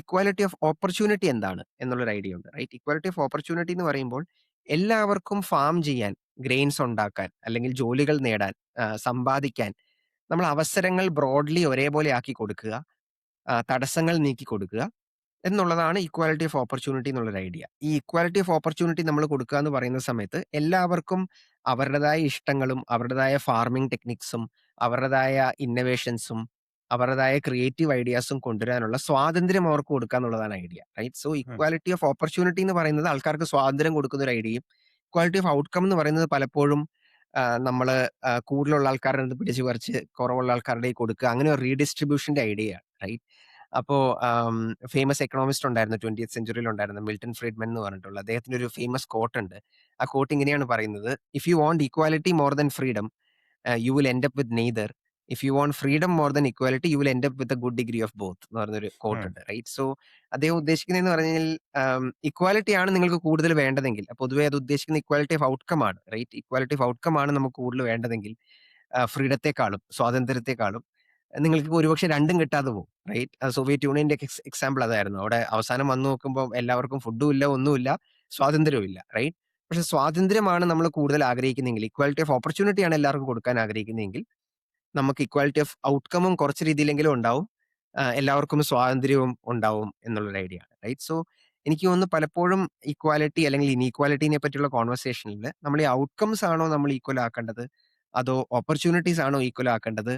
ഇക്വാലിറ്റി ഓഫ് ഓപ്പർച്യൂണിറ്റി എന്താണ് എന്നുള്ളൊരു ഐഡിയ ഉണ്ട്, റൈറ്റ്? ഇക്വാലിറ്റി ഓഫ് ഓപ്പർച്യൂണിറ്റി എന്ന് പറയുമ്പോൾ എല്ലാവർക്കും ഫാം ചെയ്യാൻ, ഗ്രെയിൻസ് ഉണ്ടാക്കാൻ അല്ലെങ്കിൽ ജോലികൾ നേടാൻ, സമ്പാദിക്കാൻ നമ്മൾ അവസരങ്ങൾ ബ്രോഡ്ലി ഒരേപോലെ ആക്കി കൊടുക്കുക, തടസ്സങ്ങൾ നീക്കി കൊടുക്കുക എന്നുള്ളതാണ് ഇക്വാലിറ്റി ഓഫ് ഓപ്പർച്യൂണിറ്റി എന്നുള്ളൊരു ഐഡിയ. ഈ ഇക്വാലിറ്റി ഓഫ് ഓപ്പർച്യൂണിറ്റി നമ്മൾ കൊടുക്കുക എന്ന് പറയുന്ന സമയത്ത് എല്ലാവർക്കും അവരുടേതായ ഇഷ്ടങ്ങളും അവരുടേതായ ഫാർമിംഗ് ടെക്നിക്സും അവരുടേതായ ഇന്നവേഷൻസും അവരുടേതായ ക്രിയേറ്റീവ് ഐഡിയാസും കൊണ്ടുവരാനുള്ള സ്വാതന്ത്ര്യം അവർക്ക് കൊടുക്കുക എന്നുള്ളതാണ് ഐഡിയ, റൈറ്റ്? സോ ഉം. ഇക്വാലിറ്റി ഓഫ് ഓപ്പർച്യൂണിറ്റി എന്ന് പറയുന്നത് ആൾക്കാർക്ക് സ്വാതന്ത്ര്യം കൊടുക്കുന്ന ഒരു ഐഡിയയും ക്വാളിറ്റി ഓഫ് ഔട്ട്കം എന്ന് പറയുന്നത് പലപ്പോഴും നമ്മള് കൂടുതലുള്ള ആൾക്കാരുടെ അടുത്ത് പിടിച്ചു പറിച്ച് കുറവുള്ള ആൾക്കാരുടെ കയ്യിൽ കൊടുക്കുക, അങ്ങനെ ഒരു റീഡിസ്ട്രിബ്യൂഷന്റെ ഐഡിയയാണ്, റൈറ്റ്? അപ്പോ ഫേമസ് എക്കണോമിസ്റ്റ് ഉണ്ടായിരുന്നു 20th സെഞ്ച്വറിയിൽ ഉണ്ടായിരുന്ന മിൽട്ടൺ ഫ്രീഡ്മൻ എന്ന് പറഞ്ഞിട്ടുള്ള അദ്ദേഹത്തിന്റെ ഒരു ഫേമസ് കോട്ട് ഉണ്ട്. ആ കോട്ട് ഇങ്ങനെയാണ് പറയുന്നത്: if you want equality more than freedom, you will end up with neither. If you want freedom more than equality, you will end up with a good degree of both എന്ന് പറഞ്ഞൊരു coat ഉം. ഉണ്ട്, right? So അദ്ദേഹം ഉദ്ദേശിക്കുന്നതെന്ന് പറഞ്ഞാൽ equality ആണ് നിങ്ങൾക്ക് കൂടുതൽ വേണ്ടതെങ്കിൽ, പൊതുവേ അത് ഉദ്ദേശിക്കുന്ന ഇക്വാലിറ്റി ഓഫ് ഔട്ട്കം ആണ്, റൈറ്റ്? ഇക്വാലിറ്റി ഓഫ് ഔട്ട്കം ആണ് നമുക്ക് കൂടുതൽ വേണ്ടതെങ്കിൽ ഫ്രീഡത്തെക്കാളും സ്വാതന്ത്ര്യത്തെക്കാളും നിങ്ങൾക്ക് ഒരുപക്ഷെ രണ്ടും കിട്ടാതെ പോകും, റൈറ്റ്? സോവിയറ്റ് യൂണിയന്റെ എക്സാമ്പിൾ അതായിരുന്നു. അവിടെ അവസാനം വന്നു നോക്കുമ്പോൾ എല്ലാവർക്കും ഫുഡും ഇല്ല, ഒന്നുമില്ല, സ്വാതന്ത്ര്യവും ഇല്ല, റൈറ്റ്? പക്ഷെ സ്വാതന്ത്ര്യമാണ് നമ്മൾ കൂടുതൽ ആഗ്രഹിക്കുന്നെങ്കിൽ, ഇക്വാലിറ്റി ഓഫ് ഓപ്പർച്യൂണിറ്റിയാണ് എല്ലാവർക്കും കൊടുക്കാൻ ആഗ്രഹിക്കുന്നതെങ്കിൽ നമുക്ക് ഇക്വാലിറ്റി ഓഫ് ഔട്ട്കമും കുറച്ച് രീതിയിലെങ്കിലും ഉണ്ടാവും. എല്ലാവർക്കും സ്വാതന്ത്ര്യവും ഉണ്ടാവും എന്നുള്ളൊരു ഐഡിയ ആണ്, റൈറ്റ്? സോ എനിക്ക് തോന്നുന്നു പലപ്പോഴും ഇക്വാലിറ്റി അല്ലെങ്കിൽ ഇനീക്വാലിറ്റിനെ പറ്റിയുള്ള കോൺവെർസേഷനിൽ നമ്മൾ ഈ ഔട്ട്കംസ് ആണോ നമ്മൾ ഈക്വൽ ആക്കേണ്ടത്, അതോ ഓപ്പർച്യൂണിറ്റീസ് ആണോ ഈക്വൽ ആക്കേണ്ടത്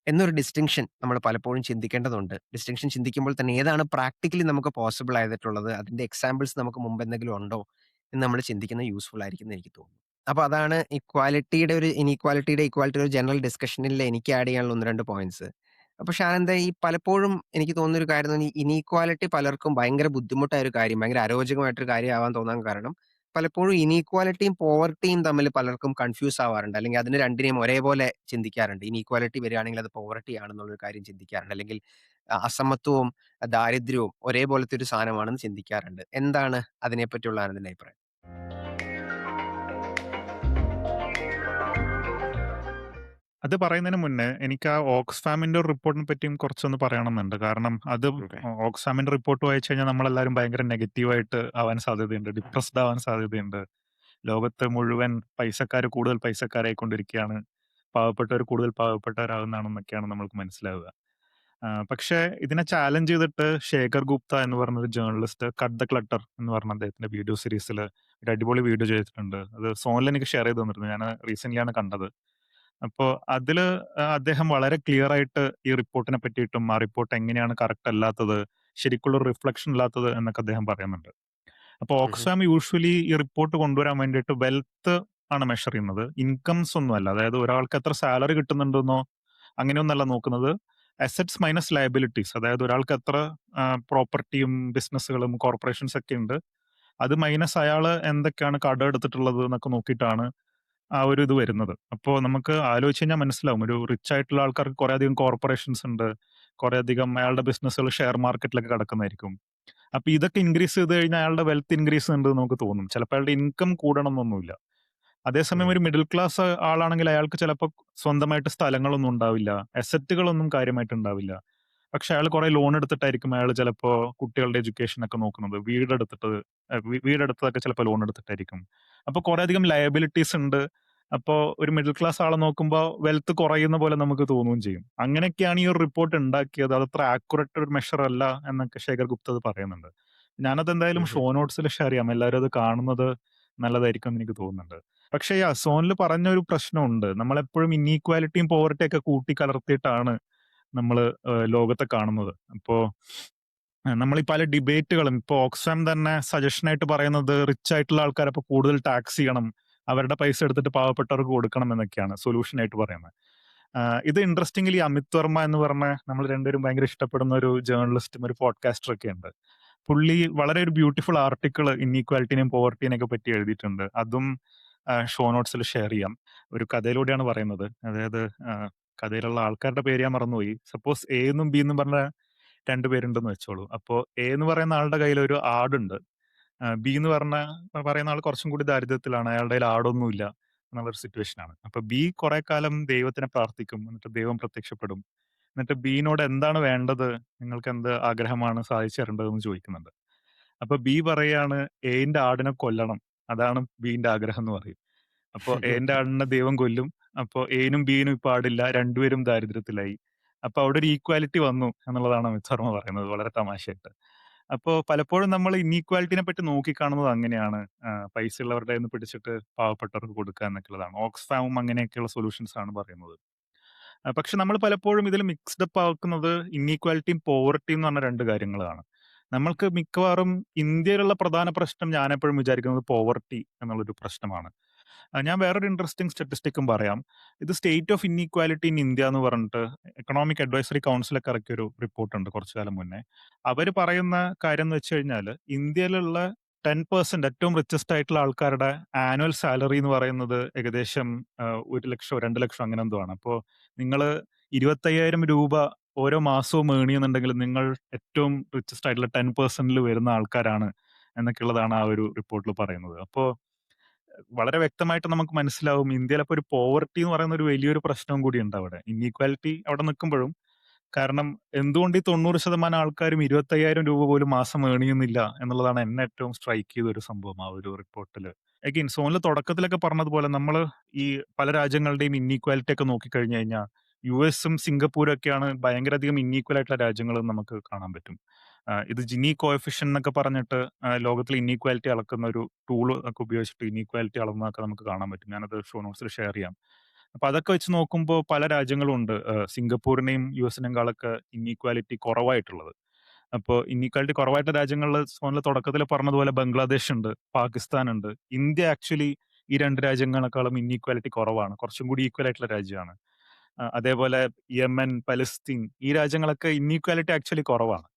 എന്നൊരു ഡിസ്റ്റിങ്ഷൻ നമ്മൾ പലപ്പോഴും ചിന്തിക്കേണ്ടതുണ്ട്. ഡിസ്റ്റിങ്ഷൻ ചിന്തിക്കുമ്പോൾ തന്നെ ഏതാണ് പ്രാക്ടിക്കലി നമുക്ക് പോസിബിൾ ആയിട്ടുള്ളത്, അതിന്റെ എക്സാമ്പിൾസ് നമുക്ക് മുമ്പ് എന്തെങ്കിലും ഉണ്ടോ എന്ന് നമ്മൾ ചിന്തിക്കുന്നത് യൂസ്ഫുൾ ആയിരിക്കും എന്ന് എനിക്ക് തോന്നുന്നു. അപ്പൊ അതാണ് ഇക്വാലിറ്റിയുടെ ഒരു ഇനീക്വാലിറ്റിയുടെ ഇക്വാലിറ്റിയുടെ ഒരു ജനറൽ ഡിസ്കഷനിൽ എനിക്ക് ആഡ് ചെയ്യാനുള്ള 1, 2 പോയിന്റ്സ്. പക്ഷെ അതെന്താ ഈ പലപ്പോഴും എനിക്ക് തോന്നുന്ന ഒരു കാര്യം എന്ന് പറഞ്ഞാൽ ഇനീക്വാലിറ്റി പലർക്കും ഭയങ്കര ബുദ്ധിമുട്ടായ ഒരു കാര്യം, ഭയങ്കര അരോചകമായിട്ടൊരു കാര്യമാവാൻ തോന്നാൻ കാരണം പലപ്പോഴും ഇനീക്വാലിറ്റിയും പോവർട്ടിയും തമ്മിൽ പലർക്കും കൺഫ്യൂസ് ആവാറുണ്ട്. അല്ലെങ്കിൽ അതിന് രണ്ടിനെയും ഒരേപോലെ ചിന്തിക്കാറുണ്ട്. ഇനീക്വാലിറ്റി വരികയാണെങ്കിൽ അത് പോവർട്ടി ആണെന്നുള്ളൊരു കാര്യം ചിന്തിക്കാറുണ്ട്. അല്ലെങ്കിൽ അസമത്വവും ദാരിദ്ര്യവും ഒരേപോലത്തെ ഒരു സാധനമാണെന്ന് ചിന്തിക്കാറുണ്ട്. എന്താണ് അതിനെപ്പറ്റിയുള്ള ആനന്ദിന്റെ അഭിപ്രായം? അത് പറയുന്നതിന് മുന്നേ എനിക്ക് ആ ഓക്സ്ഫാമിന്റെ ഒരു റിപ്പോർട്ടിനെ പറ്റിയും കുറച്ചൊന്ന് പറയണമെന്നുണ്ട്. കാരണം അത് ഓക്കെ. ഓക്സ്ഫാമിന്റെ റിപ്പോർട്ട് വായിച്ചു കഴിഞ്ഞാൽ നമ്മളെല്ലാവരും ഭയങ്കര നെഗറ്റീവായിട്ട് ആവാൻ സാധ്യതയുണ്ട്. ഡിപ്രസ്ഡ് ആവാൻ സാധ്യതയുണ്ട്. ലോകത്ത് മുഴുവൻ പൈസക്കാര് കൂടുതൽ പൈസക്കാരായിക്കൊണ്ടിരിക്കുകയാണ്. പാവപ്പെട്ടവർ കൂടുതൽ പാവപ്പെട്ടവരാകുന്നതാണെന്നൊക്കെയാണ് നമ്മൾക്ക് മനസ്സിലാവുക. പക്ഷേ ഇതിനെ ചാലഞ്ച് ചെയ്തിട്ട് ശേഖർ ഗുപ്ത എന്ന് പറഞ്ഞൊരു ജേർണലിസ്റ്റ് 'കട്ട് ദ ക്ലട്ടർ' എന്ന് പറഞ്ഞ അദ്ദേഹത്തിന്റെ വീഡിയോ സീരീസിൽ ഒരു അടിപൊളി വീഡിയോ ചെയ്തിട്ടുണ്ട്. അത് സോനൽ എനിക്ക് ഷെയർ ചെയ്ത് തന്നിരുന്നു. ഞാൻ റീസെന്റ്ലി ആണ് കണ്ടത്. അപ്പോ അതില് അദ്ദേഹം വളരെ ക്ലിയർ ആയിട്ട് ഈ റിപ്പോർട്ടിനെ പറ്റിയിട്ടും ആ റിപ്പോർട്ട് എങ്ങനെയാണ് കറക്റ്റ് അല്ലാത്തത്, ശരിക്കുള്ള ഒരു റിഫ്ലക്ഷൻ ഇല്ലാത്തത് എന്നൊക്കെ അദ്ദേഹം പറയുന്നുണ്ട്. അപ്പൊ ഹുഹു. ഓക്സ്ഫാം യൂഷ്വലി ഈ റിപ്പോർട്ട് കൊണ്ടുവരാൻ വേണ്ടിയിട്ട് വെൽത്ത് ആണ് മെഷർ ചെയ്യുന്നത്. ഇൻകംസ് ഒന്നുമല്ല. അതായത് ഒരാൾക്ക് എത്ര സാലറി കിട്ടുന്നുണ്ടെന്നോ അങ്ങനെയൊന്നല്ല നോക്കുന്നത്. Assets minus liabilities. അതായത് ഒരാൾക്ക് എത്ര പ്രോപ്പർട്ടിയും ബിസിനസ്സുകളും കോർപ്പറേഷൻസ് ഒക്കെ ഉണ്ട്. അത് മൈനസ് അയാള് എന്തൊക്കെയാണ് കടമെടുത്തിട്ടുള്ളത് എന്നൊക്കെ നോക്കിയിട്ടാണ് ആ ഒരു ഇത് വരുന്നത്. അപ്പോ നമുക്ക് ആലോചിച്ച് കഴിഞ്ഞാൽ മനസ്സിലാവും. ഒരു റിച്ച് ആയിട്ടുള്ള ആൾക്കാർക്ക് കുറെയധികം കോർപ്പറേഷൻസ് ഉണ്ട്. കുറെയധികം അയാളുടെ ബിസിനസ്സുകൾ ഷെയർ മാർക്കറ്റിലൊക്കെ കിടക്കുന്നതായിരിക്കും. അപ്പൊ ഇതൊക്കെ ഇൻക്രീസ് ചെയ്ത് കഴിഞ്ഞാൽ അയാളുടെ വെൽത്ത് ഇൻക്രീസ് ചെയ്യുന്നുണ്ട് നമുക്ക് തോന്നും. ചിലപ്പോൾ അയാളുടെ ഇൻകം കൂടണം എന്നൊന്നുമില്ല. അതേസമയം ഉം. ഒരു മിഡിൽ ക്ലാസ് ആളാണെങ്കിൽ അയാൾക്ക് ചിലപ്പോൾ സ്വന്തമായിട്ട് സ്ഥലങ്ങളൊന്നും ഉണ്ടാവില്ല. അസറ്റുകളൊന്നും കാര്യമായിട്ട് ഉണ്ടാവില്ല. പക്ഷെ അയാൾ കുറെ ലോൺ എടുത്തിട്ടായിരിക്കും അയാൾ ചിലപ്പോ കുട്ടികളുടെ എഡ്യൂക്കേഷൻ ഒക്കെ നോക്കുന്നത്. വീടെടുത്തതൊക്കെ ചിലപ്പോൾ ലോൺ എടുത്തിട്ടായിരിക്കും. അപ്പൊ കുറെ അധികം ലയബിലിറ്റീസ് ഉണ്ട്. അപ്പോ ഒരു മിഡിൽ ക്ലാസ് ആളെ നോക്കുമ്പോൾ വെൽത്ത് കുറയുന്ന പോലെ നമുക്ക് തോന്നുകയും ചെയ്യും. അങ്ങനെയൊക്കെയാണ് ഈ ഒരു റിപ്പോർട്ട് ഉണ്ടാക്കിയത്. അതത്ര ആക്യുറേറ്റ് ഒരു മെഷർ അല്ല എന്നൊക്കെ ശേഖർ ഗുപ്ത അത് പറയുന്നുണ്ട്. ഞാനത് എന്തായാലും ഹുഹു. ഷോ നോട്ട്സിൽ ഷെയർ ചെയ്യാം. എല്ലാവരും അത് കാണുന്നത് നല്ലതായിരിക്കും എന്ന് എനിക്ക് തോന്നുന്നുണ്ട്. പക്ഷേ ഈ അസോണിൽ പറഞ്ഞ ഒരു പ്രശ്നമുണ്ട്. നമ്മളെപ്പോഴും ഇന്നീക്വാലിറ്റിയും പോവർട്ടിയും ഒക്കെ കൂട്ടിക്കലർത്തിയിട്ടാണ് നമ്മള് ലോകത്തെ കാണുന്നത്. അപ്പോ നമ്മൾ ഈ പല ഡിബേറ്റുകളും ഇപ്പൊ ഓക്സ്ഫാം തന്നെ സജഷൻ ആയിട്ട് പറയുന്നത് റിച്ച് ആയിട്ടുള്ള ആൾക്കാരെ അപ്പൊ കൂടുതൽ ടാക്സ് ചെയ്യണം, അവരുടെ പൈസ എടുത്തിട്ട് പാവപ്പെട്ടവർക്ക് കൊടുക്കണം എന്നൊക്കെയാണ് സൊല്യൂഷൻ ആയിട്ട് പറയുന്നത്. ഇത് ഇൻട്രസ്റ്റിംഗ്ലി അമിത് വർമ്മ എന്ന് പറഞ്ഞ നമ്മൾ രണ്ടുപേരും ഭയങ്കര ഇഷ്ടപ്പെടുന്ന ഒരു ജേർണലിസ്റ്റും ഒരു പോഡ്കാസ്റ്റർ ഒക്കെ ഉണ്ട്. പുള്ളി വളരെ ഒരു ബ്യൂട്ടിഫുൾ ആർട്ടിക്കിൾ ഇന്നീക്വാലിറ്റിനെയും പോവർട്ടിനെയും ഒക്കെ പറ്റി എഴുതിയിട്ടുണ്ട്. അതും ഷോ നോട്ട്സിൽ ഷെയർ ചെയ്യാം. ഒരു കഥയിലൂടെയാണ് പറയുന്നത്. അതായത് ആ, കഥയിലുള്ള ആൾക്കാരുടെ പേര് ഞാൻ മറന്നുപോയി. സപ്പോസ് എ എന്നും ബി എന്നും പറഞ്ഞ രണ്ടുപേരുണ്ടെന്ന് വെച്ചോളൂ. അപ്പോ എ എന്ന് പറയുന്ന ആളുടെ കയ്യിൽ ഒരു ആടുണ്ട്. ബി എന്ന് പറയുന്ന ആൾ കുറച്ചും കൂടി ദാരിദ്ര്യത്തിലാണ്. അയാളുടെ കയ്യിൽ ആടൊന്നുമില്ല എന്നുള്ളൊരു സിറ്റുവേഷൻ ആണ്. അപ്പൊ ബി കുറെ കാലം ദൈവത്തിനെ പ്രാർത്ഥിക്കും. എന്നിട്ട് ദൈവം പ്രത്യക്ഷപ്പെടും. എന്നിട്ട് ബിനോട് എന്താണ് വേണ്ടത്? നിങ്ങൾക്ക് എന്ത് ആഗ്രഹമാണ് സാധിച്ചു തരേണ്ടതെന്ന് ചോദിക്കുന്നുണ്ട്. അപ്പൊ ബി പറയാണ് എന്റെ ആടിനെ കൊല്ലണം. അതാണ് ബിന്റെ ആഗ്രഹം എന്ന് പറയും. അപ്പൊ എന്റെ ആടിനെ ദൈവം കൊല്ലും. അപ്പൊ എനും ബിനും ഇപ്പൊ ആടില്ല. രണ്ടുപേരും ദാരിദ്ര്യത്തിലായി. അപ്പൊ അവിടെ ഒരു ഈക്വാലിറ്റി വന്നു എന്നുള്ളതാണ് അമിത് ശർമ്മ പറയുന്നത് വളരെ തമാശയായിട്ട്. അപ്പോ പലപ്പോഴും നമ്മൾ ഇന്നീക്വാലിറ്റിനെ പറ്റി നോക്കിക്കാണുന്നത് അങ്ങനെയാണ്. പൈസയുള്ളവരുടെ കയ്യിന്ന് പിടിച്ചിട്ട് പാവപ്പെട്ടവർക്ക് കൊടുക്കുക എന്നൊക്കെയുള്ളതാണ്. ഓക്സ്ഫാമും അങ്ങനെയൊക്കെയുള്ള സൊല്യൂഷൻസ് ആണ് പറയുന്നത്. പക്ഷെ നമ്മൾ പലപ്പോഴും ഇതിൽ മിക്സ്ഡ് അപ്പ് ആക്കുന്നത് ഇന്നീക്വാലിറ്റിയും പോവർട്ടിയും എന്ന് പറഞ്ഞ 2 കാര്യങ്ങളാണ്. നമ്മൾക്ക് മിക്കവാറും ഇന്ത്യയിലുള്ള പ്രധാന പ്രശ്നം ഞാൻ എപ്പോഴും വിചാരിക്കുന്നത് പോവർട്ടി എന്നുള്ളൊരു പ്രശ്നമാണ്. ഞാൻ വേറൊരു ഇൻട്രസ്റ്റിംഗ് സ്റ്റാറ്റിസ്റ്റിക്കും പറയാം. ഇത് state of inequality in India എന്ന് പറഞ്ഞിട്ട് എക്കണോമിക് അഡ്വൈസറി കൗൺസിലൊക്കെ ഇറക്കിയൊരു റിപ്പോർട്ടുണ്ട് കുറച്ചു കാലം മുന്നേ. അവര് പറയുന്ന കാര്യം എന്ന് വെച്ച് കഴിഞ്ഞാല് ഇന്ത്യയിലുള്ള 10% ഏറ്റവും റിച്ചസ്റ്റ് ആയിട്ടുള്ള ആൾക്കാരുടെ ആനുവൽ സാലറി എന്ന് പറയുന്നത് ഏകദേശം 1,00,000 2,00,000 അങ്ങനെ എന്തോ ആണ്. അപ്പോ നിങ്ങള് രൂപ 25,000 ഓരോ മാസവും ഏൺ ചെയ്യുന്നുണ്ടെങ്കിൽ നിങ്ങൾ ഏറ്റവും റിച്ചസ്റ്റ് ആയിട്ടുള്ള 10%ൽ വരുന്ന ആൾക്കാരാണ് എന്നൊക്കെയുള്ളതാണ് ആ ഒരു റിപ്പോർട്ടിൽ പറയുന്നത്. അപ്പോ വളരെ വ്യക്തമായിട്ട് നമുക്ക് മനസ്സിലാവും ഇന്ത്യയിൽ അപ്പൊ ഒരു പോവർട്ടി എന്ന് പറയുന്ന ഒരു വലിയൊരു പ്രശ്നവും കൂടി ഉണ്ട് അവിടെ. ഇന്നീക്വാലിറ്റി അവിടെ നിൽക്കുമ്പോഴും കാരണം എന്തുകൊണ്ട് ഈ 90% ആൾക്കാരും 25,000 പോലും മാസം ഏൺ ചെയ്യുന്നില്ല എന്നുള്ളതാണ് എന്നെ ഏറ്റവും സ്ട്രൈക്ക് ചെയ്ത ഒരു സംഭവം ആ ഒരു റിപ്പോർട്ടില്. അഗെയിൻ സോണില് തുടക്കത്തിലൊക്കെ പറഞ്ഞതുപോലെ നമ്മള് ഈ പല രാജ്യങ്ങളുടെയും ഇന്നീക്വാലിറ്റി ഒക്കെ നോക്കിക്കഴിഞ്ഞു കഴിഞ്ഞാൽ യുഎസും സിംഗപ്പൂരും ഒക്കെയാണ് ഭയങ്കര അധികം ഇന്നീക്വൽ ആയിട്ടുള്ള രാജ്യങ്ങൾ നമുക്ക് കാണാൻ പറ്റും. ഇത് ജിനി കോഎഫിഷ്യൻ എന്നൊക്കെ പറഞ്ഞിട്ട് ലോകത്തിലെ ഇന്നീക്വാലിറ്റി അളക്കുന്ന ഒരു ടൂൾ ഒക്കെ ഉപയോഗിച്ചിട്ട് ഇന്നീക്വാലിറ്റി അളന്നതൊക്കെ നമുക്ക് കാണാൻ പറ്റും. ഞാനത് ഷോ നോട്ട്സിൽ ഷെയർ ചെയ്യാം. അപ്പൊ അതൊക്കെ വെച്ച് നോക്കുമ്പോൾ പല രാജ്യങ്ങളും ഉണ്ട്. സിംഗപ്പൂരിനെയും യുഎസിനെക്കാളൊക്കെ ഇന്നീക്വാലിറ്റി കുറവായിട്ടുള്ളത്. അപ്പോൾ ഇന്നീക്വാലിറ്റി കുറവായിട്ട് രാജ്യങ്ങളിൽ സോണിൽ തുടക്കത്തിൽ പറഞ്ഞതുപോലെ ബംഗ്ലാദേശ് ഉണ്ട്, പാകിസ്ഥാൻ ഉണ്ട്. ഇന്ത്യ ആക്ച്വലി ഈ 2 രാജ്യങ്ങളെക്കാളും ഇന്നീക്വാലിറ്റി കുറവാണ്. കുറച്ചും കൂടി ഈക്വൽ ആയിട്ടുള്ള രാജ്യമാണ്. അതേപോലെ യമൻ, പലസ്തീൻ ഈ രാജ്യങ്ങളൊക്കെ ഇന്നീക്വാലിറ്റി ആക്ച്വലി കുറവാണ്.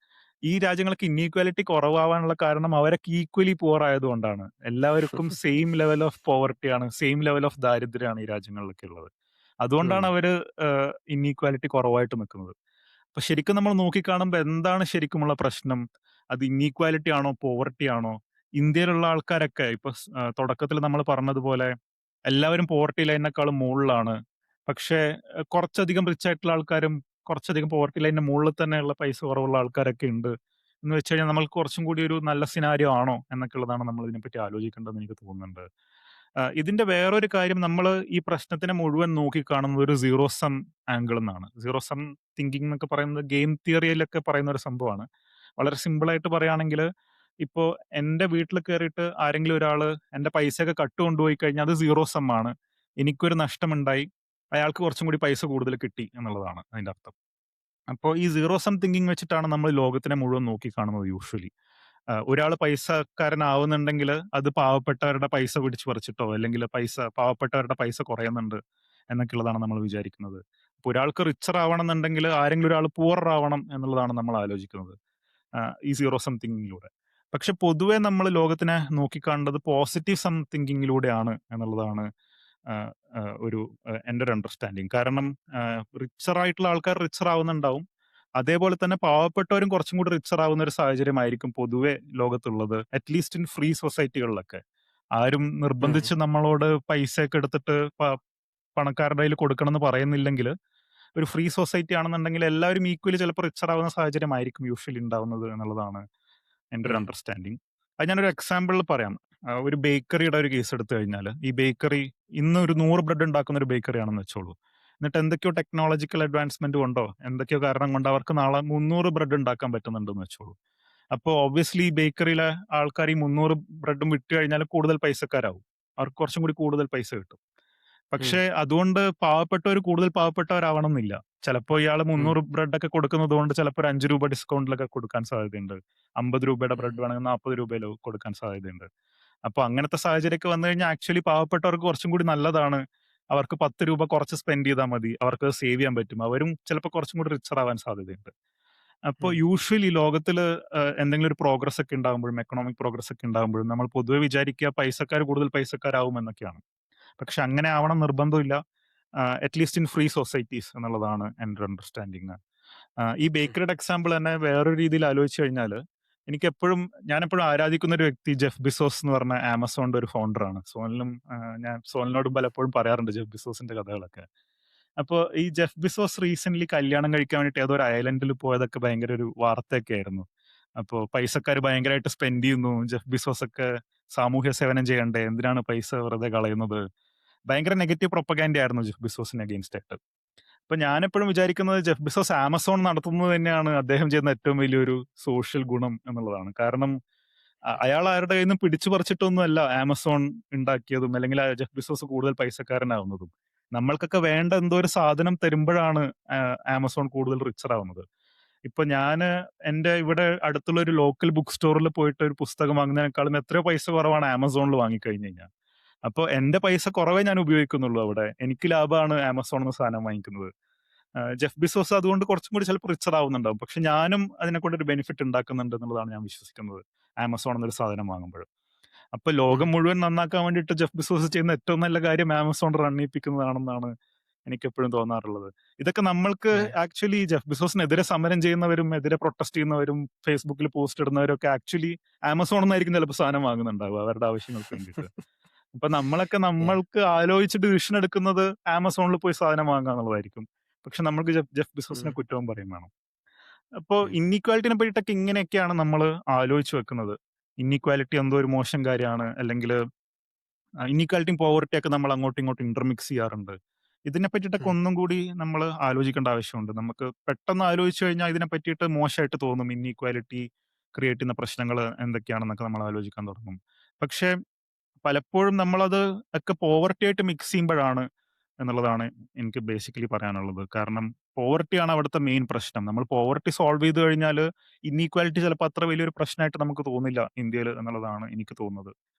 ഈ രാജ്യങ്ങൾക്ക് ഇന്നീക്വാലിറ്റി കുറവാവാനുള്ള കാരണം അവരൊക്കെ ഈക്വലി പുവർ ആയതുകൊണ്ടാണ്. എല്ലാവർക്കും സെയിം ലെവൽ ഓഫ് പോവർട്ടിയാണ്, സെയിം ലെവൽ ഓഫ് ദാരിദ്ര്യമാണ് ഈ രാജ്യങ്ങളിലൊക്കെ ഉള്ളത്. അതുകൊണ്ടാണ് ഉം. അവര് ഇന്നീക്വാലിറ്റി കുറവായിട്ട് നിൽക്കുന്നത്. അപ്പൊ ശരിക്കും നമ്മൾ നോക്കിക്കാണുമ്പോൾ എന്താണ് ശരിക്കുമുള്ള പ്രശ്നം? അത് ഇന്നീക്വാലിറ്റി ആണോ? പോവർട്ടി ആണോ? ഇന്ത്യയിലുള്ള ആൾക്കാരൊക്കെ ഇപ്പൊ തുടക്കത്തിൽ നമ്മൾ പറഞ്ഞതുപോലെ എല്ലാവരും പോവർട്ടി ലൈനിനേക്കാളും മുകളിലാണ്. പക്ഷേ കുറച്ചധികം റിച്ച് ആയിട്ടുള്ള ആൾക്കാരും കുറച്ചധികം പോവർട്ടി ലൈനിന്റെ മുകളിൽ തന്നെയുള്ള പൈസ കുറവുള്ള ആൾക്കാരൊക്കെ ഉണ്ട്. എന്ന് വെച്ച് കഴിഞ്ഞാൽ നമ്മൾക്ക് കുറച്ചും കൂടി ഒരു നല്ല സിനാരിയോ ആണോ എന്നൊക്കെ ഉള്ളതാണ് നമ്മൾ ഇതിനെപ്പറ്റി ആലോചിക്കേണ്ടതെന്ന് എനിക്ക് തോന്നുന്നുണ്ട്. ഇതിന്റെ വേറൊരു കാര്യം നമ്മള് ഈ പ്രശ്നത്തിനെ മുഴുവൻ നോക്കിക്കാണുന്നത് ഒരു സീറോ സം ആംഗിൾ എന്നാണ്. സീറോ സം തിങ്കിങ് എന്നൊക്കെ പറയുന്നത് ഗെയിം തിയറിയിലൊക്കെ പറയുന്ന ഒരു സംഭവമാണ്. വളരെ സിമ്പിൾ ആയിട്ട് പറയുകയാണെങ്കില്, ഇപ്പോ എന്റെ വീട്ടിൽ കേറിയിട്ട് ആരെങ്കിലും ഒരാള് എന്റെ പൈസയൊക്കെ കട്ട് കൊണ്ടുപോയി കഴിഞ്ഞാൽ അത് സീറോ സം ആണ്. എനിക്കൊരു നഷ്ടമുണ്ടായി. അയാൾക്ക് കുറച്ചും കൂടി പൈസ കൂടുതൽ കിട്ടി എന്നുള്ളതാണ് അതിന്റെ അർത്ഥം. അപ്പോ ഈ സീറോ സം തിങ്കിങ് വെച്ചിട്ടാണ് നമ്മൾ ലോകത്തിനെ മുഴുവൻ നോക്കിക്കാണുന്നത് യൂഷ്വലി. ഒരാള് പൈസക്കാരനാവുന്നുണ്ടെങ്കില് അത് പാവപ്പെട്ടവരുടെ പൈസ പിടിച്ച് പറിച്ചിട്ടോ, അല്ലെങ്കിൽ പാവപ്പെട്ടവരുടെ പൈസ കുറയുന്നുണ്ട് എന്നൊക്കെയുള്ളതാണ് നമ്മൾ വിചാരിക്കുന്നത്. ഇപ്പൊ ഒരാൾക്ക് റിച്ചർ ആവണമെന്നുണ്ടെങ്കിൽ ആരെങ്കിലും ഒരാൾ പുവറർ ആവണം എന്നുള്ളതാണ് നമ്മൾ ആലോചിക്കുന്നത്. ഈ സീറോ സം തിങ്കിങ്ങിലൂടെ. പക്ഷെ പൊതുവെ നമ്മൾ ലോകത്തിനെ നോക്കിക്കാണേണ്ടത് പോസിറ്റീവ് സം തിങ്കിങ്ങിലൂടെയാണ് എന്നുള്ളതാണ് ആഹ് എന്റെ ഒരു അണ്ടർസ്റ്റാൻഡിങ്. കാരണം റിച്ചർ ആയിട്ടുള്ള ആൾക്കാർ റിച്ചർ ആവുന്നുണ്ടാവും. അതേപോലെ തന്നെ പാവപ്പെട്ടവരും കുറച്ചും കൂടി റിച്ചർ ആവുന്ന ഒരു സാഹചര്യമായിരിക്കും പൊതുവെ ലോകത്തുള്ളത്. അറ്റ്‌ലീസ്റ്റ് ഇൻ ഫ്രീ സൊസൈറ്റികളിലൊക്കെ. ആരും ഉം. നിർബന്ധിച്ച് നമ്മളോട് പൈസയൊക്കെ എടുത്തിട്ട് പണക്കാരുടെ കയ്യിൽ കൊടുക്കണമെന്ന് പറയുന്നില്ലെങ്കില്, ഒരു ഫ്രീ സൊസൈറ്റി ആണെന്നുണ്ടെങ്കിൽ എല്ലാവരും ഈക്വലി ചിലപ്പോൾ റിച്ചർ ആവുന്ന സാഹചര്യമായിരിക്കും യൂഷ്വലി ഉണ്ടാവുന്നത് എന്നുള്ളതാണ് എന്റെ ഒരു ഉം. അണ്ടർസ്റ്റാൻഡിങ്. അത് ഞാനൊരു എക്സാമ്പിളിൽ പറയാം. ഒരു ബേക്കറിയുടെ ഒരു കേസ് എടുത്തു കഴിഞ്ഞാൽ, ഈ ബേക്കറി ഇന്ന് ഒരു 100 ബ്രെഡ് ഉണ്ടാക്കുന്ന ഒരു ബേക്കറി ആണെന്ന് വെച്ചോളൂ. എന്നിട്ട് എന്തൊക്കെയോ ടെക്നോളജിക്കൽ അഡ്വാൻസ്മെന്റ് കൊണ്ടോ എന്തൊക്കെയോ കാരണം കൊണ്ട് അവർക്ക് നാളെ 300 ബ്രെഡ് ഉണ്ടാക്കാൻ പറ്റുന്നുണ്ടെന്ന് വെച്ചോളൂ. അപ്പോൾ ഒബ്വിയസ്ലി ഈ ബേക്കറിയിലെ ആൾക്കാർ ഈ 300 ബ്രെഡും വിറ്റ് കഴിഞ്ഞാൽ കൂടുതൽ പൈസക്കാരാവും. അവർക്ക് കുറച്ചും കൂടി കൂടുതൽ പൈസ കിട്ടും. ഉം. പക്ഷേ അതുകൊണ്ട് പാവപ്പെട്ടവർ കൂടുതൽ പാവപ്പെട്ടവരാവണം എന്നില്ല. ചിലപ്പോ ഇയാള് ഉം. 300 ബ്രെഡൊക്കെ കൊടുക്കുന്നത് കൊണ്ട് ചിലപ്പോ ഒരു ₹5 ഡിസ്കൗണ്ടിലൊക്കെ കൊടുക്കാൻ സാധ്യതയുണ്ട്. ₹50യുടെ ബ്രെഡ് വേണമെങ്കിൽ ₹40 കൊടുക്കാൻ സാധ്യതയുണ്ട്. അപ്പൊ അങ്ങനത്തെ സാഹചര്യമൊക്കെ വന്നു കഴിഞ്ഞാൽ ആക്ച്വലി പാവപ്പെട്ടവർക്ക് കുറച്ചും കൂടി നല്ലതാണ്. അവർക്ക് ₹10 കുറച്ച് സ്പെൻഡ് ചെയ്താൽ മതി. അവർക്ക് സേവ് ചെയ്യാൻ പറ്റും. അവരും ചിലപ്പോൾ കുറച്ചും കൂടി റിച്ചർ ആവാൻ സാധ്യതയുണ്ട്. അപ്പൊ ഉം. യൂഷ്വലി ലോകത്തില് എന്തെങ്കിലും ഒരു പ്രോഗ്രസ് ഒക്കെ ഉണ്ടാകുമ്പോഴും എക്കണോമിക് പ്രോഗ്രസ് ഒക്കെ ഉണ്ടാകുമ്പോഴും നമ്മൾ പൊതുവെ വിചാരിക്കുക പൈസക്കാർ കൂടുതൽ പൈസക്കാരാവും എന്നൊക്കെയാണ്. പക്ഷെ അങ്ങനെ ആവണം നിർബന്ധമില്ല. അറ്റ്‌ലീസ്റ്റ് ഇൻ ഫ്രീ സൊസൈറ്റീസ് എന്നുള്ളതാണ് എന്റെ ഒരു അണ്ടർസ്റ്റാൻഡിങ്. ഈ ഉം. ബേക്കറിയുടെ എക്സാമ്പിൾ തന്നെ വേറൊരു രീതിയിൽ ആലോചിച്ചു കഴിഞ്ഞാല്, ഞാനെപ്പോഴും ആരാധിക്കുന്ന ഒരു വ്യക്തി ജെഫ് ബിസോസ് എന്ന് പറഞ്ഞ ആമസോണിന്റെ ഒരു ഫൗണ്ടറാണ്. ഞാൻ സോനലിനോടും പലപ്പോഴും പറയാറുണ്ട് ജെഫ് ബിസോസിന്റെ കഥകളൊക്കെ. അപ്പൊ ഈ ജെഫ് ബിസോസ് റീസെന്റ്ലി കല്യാണം കഴിക്കാൻ വേണ്ടിയിട്ട് ഏതോ ഒരു ഐലൻഡിൽ പോയതൊക്കെ ഭയങ്കര ഒരു വാർത്തയൊക്കെ ആയിരുന്നു. അപ്പൊ പൈസക്കാര് ഭയങ്കരമായിട്ട് സ്പെൻഡ് ചെയ്യുന്നു. ജെഫ് ബിസോസ് ഒക്കെ സാമൂഹ്യ സേവനം ചെയ്യണ്ടേ? എന്തിനാണ് പൈസ വെറുതെ കളയുന്നത്? ഭയങ്കര നെഗറ്റീവ് പ്രൊപ്പഗാൻഡ ആയിരുന്നു ജെഫ് ബിസോസിന് അഗെയിൻസ്റ്റ് ആയിട്ട്. അപ്പൊ ഞാനെപ്പോഴും വിചാരിക്കുന്നത് ജെഫ് ബിസോസ് ആമസോൺ നടത്തുന്നത് തന്നെയാണ് അദ്ദേഹം ചെയ്യുന്ന ഏറ്റവും വലിയൊരു സോഷ്യൽ ഗുണം എന്നുള്ളതാണ്. കാരണം അയാൾ ആരുടെ കയ്യിൽ നിന്നും പിടിച്ചു പറിച്ചിട്ടൊന്നുമല്ല ആമസോൺ ഉണ്ടാക്കിയതും, അല്ലെങ്കിൽ ആ ജെഫ് ബിസോസ് കൂടുതൽ പൈസക്കാരനാവുന്നതും. നമ്മൾക്കൊക്കെ വേണ്ട എന്തോ ഒരു സാധനം തരുമ്പോഴാണ് ആമസോൺ കൂടുതൽ റിച്ചർ ആവുന്നത്. ഇപ്പൊ ഞാന് എന്റെ ഇവിടെ അടുത്തുള്ള ഒരു ലോക്കൽ ബുക്ക് സ്റ്റോറിൽ പോയിട്ട് ഒരു പുസ്തകം വാങ്ങുന്നതിനേക്കാളും എത്രയോ പൈസ കുറവാണ് ആമസോണിൽ വാങ്ങിക്കഴിഞ്ഞു കഴിഞ്ഞാൽ. അപ്പൊ എന്റെ പൈസ കുറവേ ഞാൻ ഉപയോഗിക്കുന്നുള്ളൂ അവിടെ. എനിക്ക് ലാഭമാണ് ആമസോണിൽ നിന്ന് സാധനം വാങ്ങിക്കുന്നത്. ജെഫ് ബിസോസ് അതുകൊണ്ട് കുറച്ചും കൂടി ചിലപ്പോൾ റിച്ചർ ആവുന്നുണ്ടാവും. പക്ഷെ ഞാനും അതിനെക്കൊണ്ട് ഒരു ബെനിഫിറ്റ് ഉണ്ടാക്കുന്നുണ്ട് എന്നുള്ളതാണ് ഞാൻ വിശ്വസിക്കുന്നത്. ആമസോൺ എന്നൊരു സാധനം വാങ്ങുമ്പോൾ. അപ്പൊ ഉം. ലോകം മുഴുവൻ നന്നാക്കാൻ വേണ്ടിയിട്ട് ജെഫ് ബിസോസ് ചെയ്യുന്ന ഏറ്റവും നല്ല കാര്യം ആമസോൺ റൺ ചെയ്യിപ്പിക്കുന്നതാണെന്നാണ് എനിക്കെപ്പോഴും തോന്നാറുള്ളത്. ഇതൊക്കെ നമ്മൾക്ക് Yeah. ആക്ച്വലി ജെഫ് ബിസോസിനെതിരെ സമരം ചെയ്യുന്നവരും, എതിരെ പ്രൊട്ടസ്റ്റ് ചെയ്യുന്നവരും, ഫേസ്ബുക്കിൽ പോസ്റ്റ് ഇടുന്നവരും ഒക്കെ ആക്ച്വലി ആമസോണിൽ നിന്നായിരിക്കും ചിലപ്പോൾ സാധനം വാങ്ങുന്നുണ്ടാവുക അവരുടെ ആവശ്യങ്ങൾക്ക് വേണ്ടിയിട്ട്. അപ്പൊ Yeah. നമ്മൾക്ക് ആലോചിച്ചിട്ട് ഡിസിഷൻ എടുക്കുന്നത് ആമസോണിൽ പോയി സാധനം വാങ്ങുക എന്നുള്ളതായിരിക്കും. പക്ഷെ നമ്മൾക്ക് ജെഫ് ബിസോസിനെ ഉം. കുറ്റവും പറയും വേണം. അപ്പോ ഉം. ഇന്നീക്വാലിറ്റിനെ പറ്റിയിട്ടൊക്കെ ഇങ്ങനെയൊക്കെയാണ് നമ്മൾ ആലോചിച്ച് വെക്കുന്നത്. ഇന്നീക്വാലിറ്റി എന്തോ ഒരു മോശം കാര്യമാണ്, അല്ലെങ്കിൽ ഇന്നീക്വാലിറ്റിയും പോവർട്ടിയും ഒക്കെ നമ്മൾ അങ്ങോട്ടും ഇങ്ങോട്ടും ഇന്റർമിക്സ് ചെയ്യാറുണ്ട്. ഇതിനെ പറ്റിയിട്ടൊക്കെ ഉം. ഒന്നും കൂടി നമ്മൾ ആലോചിക്കേണ്ട ആവശ്യമുണ്ട്. നമുക്ക് പെട്ടെന്ന് ആലോചിച്ചു കഴിഞ്ഞാൽ ഇതിനെ പറ്റിയിട്ട് മോശമായിട്ട് തോന്നും. ഇന്നീക്വാലിറ്റി ക്രിയേറ്റ് ചെയ്യുന്ന പ്രശ്നങ്ങൾ എന്തൊക്കെയാണെന്നൊക്കെ നമ്മൾ ആലോചിക്കാൻ തുടങ്ങും. പക്ഷേ പലപ്പോഴും നമ്മളത് ഒക്കെ പോവർട്ടി ആയിട്ട് മിക്സ് ചെയ്യുമ്പോഴാണ് എന്നുള്ളതാണ് എനിക്ക് ബേസിക്കലി പറയാനുള്ളത്. കാരണം പോവർട്ടിയാണ് അവിടുത്തെ മെയിൻ പ്രശ്നം. നമ്മൾ പോവർട്ടി സോൾവ് ചെയ്ത് കഴിഞ്ഞാല് ഇന്നീക്വാലിറ്റി ചിലപ്പോൾ അത്ര വലിയൊരു പ്രശ്നമായിട്ട് നമുക്ക് തോന്നില്ല ഇന്ത്യയിൽ എന്നുള്ളതാണ് എനിക്ക് തോന്നുന്നത്.